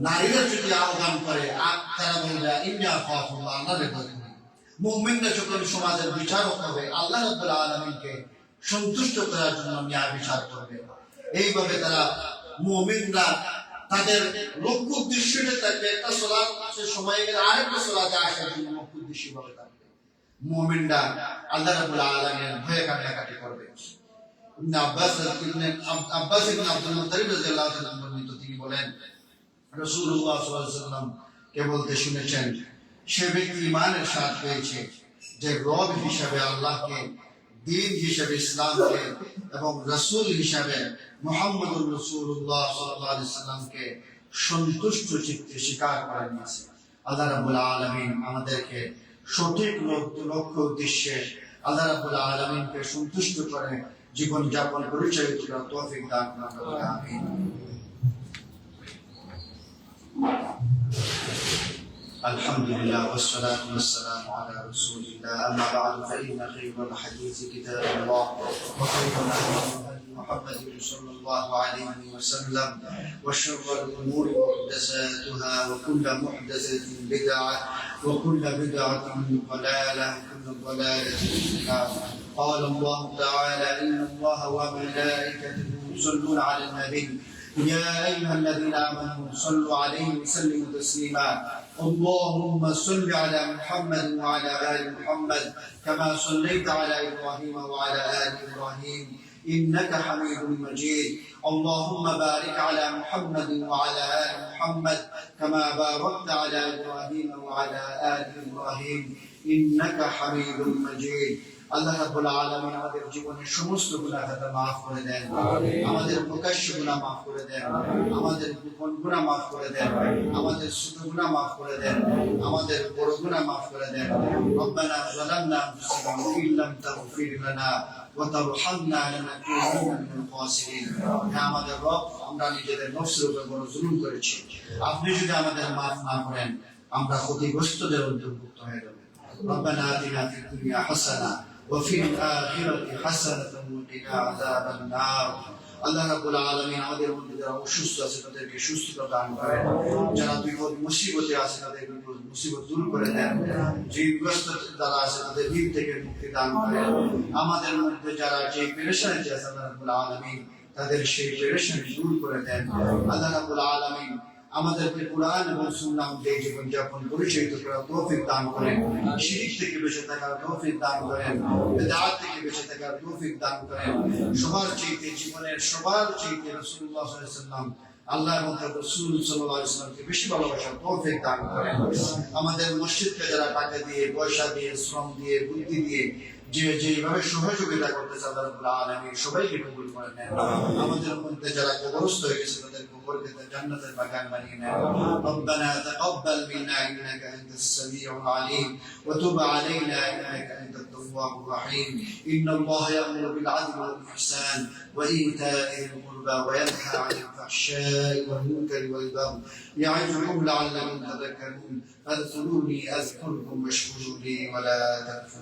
নারীরা যদি আহ্বান করে তারা বলবে ইন্না আখাফুল্লাহ, আল্লাহর ভয় করি। মুমিনরা যখন সমাজের বিচারক হবে আল্লাহ রাব্বুল আলামিনকে সন্তুষ্ট করার জন্য ন্যায় বিচার করবে। এইভাবে তারা মুমিনরা তাদের লক্ষ্য উদ্দেশ্যটা থাকবে, একটা সালাতের সময় গেলে আরেকটা সালাতে আসার জন্য লক্ষ্য উদ্দেশ্য ভাবে থাকবে। মুমিনরা আল্লাহ রাব্বুল আলামিনের ভয়ে কান্নাকাটি করবে। আব্বাস ইবনে আব্দুল মুত্তালিব রাদিয়াল্লাহু তাআলা বর্ণিত, তিনি বলেন রাসূলুল্লাহ সাল্লাল্লাহু আলাইহি ওয়াসাল্লাম কে বলতে শুনেছেন, সে ব্যক্তি ঈমানের স্বাদ পেয়েছে যে রব হিসাবে আল্লাহকে, দিন হিসাবে ইসলামকে এবং রাসূল হিসাবে মুহাম্মদুর রাসূলুল্লাহ সাল্লাল্লাহু আলাইহি ওয়াসাল্লামকে সন্তুষ্ট চিত্তে স্বীকার করে নিয়েছে। আল্লাহ রাব্বুল আলামিন আমাদেরকে সঠিক লক্ষ্য উদ্দেশ্যে আল্লাহ রাব্বুল আলামিনকে সন্তুষ্ট করে জীবন যাপন পরিচালিত করার তৌফিক দান করুন, আমিন। الحمد لله والصلاة والسلام على رسول الله. أما بعد فإن خير الحديث كتاب الله وخير الهدي محمد صلى الله عليه وسلم وشر الأمور محدثاتها وكل محدثة بدعة وكل بدعة ضلالة وكل ضلالة في النار. قال الله تعالى: إن الله وملائكته يصلون على النبي يا أيها الذين آمنوا صلوا عليه وسلموا تسليما. اللهم صل على محمد وعلى آل محمد كما صليت على إبراهيم وعلى آل إبراهيم إنك حميد مجيد. اللهم بارك على محمد وعلى آل محمد كما باركت على إبراهيم وعلى آل إبراهيم إنك حميد مجيد. আল্লাহ রাব্বুল আলামিন আমাদের জীবনের সমস্ত গুনাহকে মাফ করে দেন, আমাদের প্রকাশ্য গুনাহ মাফ করে দেন, আমাদের গোপন গুনাহ মাফ করে দেন, আমাদের ছোট গুনাহ মাফ করে দেন, আমাদের বড় গুনাহ মাফ করে দেন। রব্বানা যালামনা আনফুসানা ওয়া ইন লাম তাগফির লানা ওয়া তারহামনা লানাকুনান্না মিনাল খাসিরিন। হে আমাদের রব, আমরা নিজেদের নফসের উপর বড় জুলুম করেছি, আপনি যদি আমাদের মাফ না করেন আমরা ক্ষতিগ্রস্তদের অন্তর্ভুক্ত হয়ে যাব। রব্বানা আতিনা ফিদ দুনিয়া হাসানাহ وفي الآخرة حسنة وقنا عذاب النار. আল্লাহ রাব্বুল আলামিন আমাদের মধ্যে যারা অসুস্থ আছে তাদেরকে সুস্থতা দান করেন, যারা বিপদ মুসিবতে আছে তাদের বিপদ মুসিবত দূর করে দেন, ঋণগ্রস্ত যারা আছে তাদের ঋণ থেকে মুক্তি দান করেন। আমাদের মধ্যে যারা যে পেরেশানিতে আছে আল্লাহ রাব্বুল আলামিন তাদের সেই পেরেশানি দূর করে দেন। আল্লাহ রাব্বুল আলামিন আমাদেরকে কুরআন এবং সুন্নাহ দিয়ে জীবন যাপন পরিচালিত করার তৌফিক দান করেন, শিরক থেকে বেঁচে থাকার তৌফিক দান করেন, বিদআত থেকে বেঁচে থাকার তৌফিক দান করেন। সবার চাইতে জীবনের সবার চাইতে রাসূলুল্লাহ সাল্লাল্লাহু আলাইহি ওয়াসাল্লাম আল্লাহ এবং তার রাসূল সাল্লাল্লাহু আলাইহি ওয়াসাল্লামকে বেশি ভালোবাসার তৌফিক দান করেন। আমাদের মসজিদকে যারা টাকা দিয়ে, পয়সা দিয়ে, শ্রম দিয়ে, বুদ্ধি দিয়ে যেভাবে সহযোগিতা করতেছে আল্লাহ রাব্বুল আলামিন সবাইকে কবুল করে নেন। আমাদের মধ্যে যারা কবরস্থ হয়ে গেছে তাদের কবরকে জান্নাতের বাগান বানিয়ে নেন। রব্বানা তাকাব্বাল মিন্না ইন্নাকা আনতাস সামিউল আলিম ওয়া তুব আলাইনা ইন্নাকা আনতাত তাওয়াবুর রহিম। ইন্নাল্লাহা ইয়া'মুরু বিল আদলি ওয়াল ইহসান ওয়া ইতা'িল কুরবা ওয়া ইয়ানহা 'আনিল ফাহশা'i ওয়াল মুনকারি ওয়াল বাগই ইয়া'izukum লা'allakum tadhakkarun। ফাযকুরুনি আযকুরকুম ওয়াশকুরু লি ওয়া লা তাকফুরুন।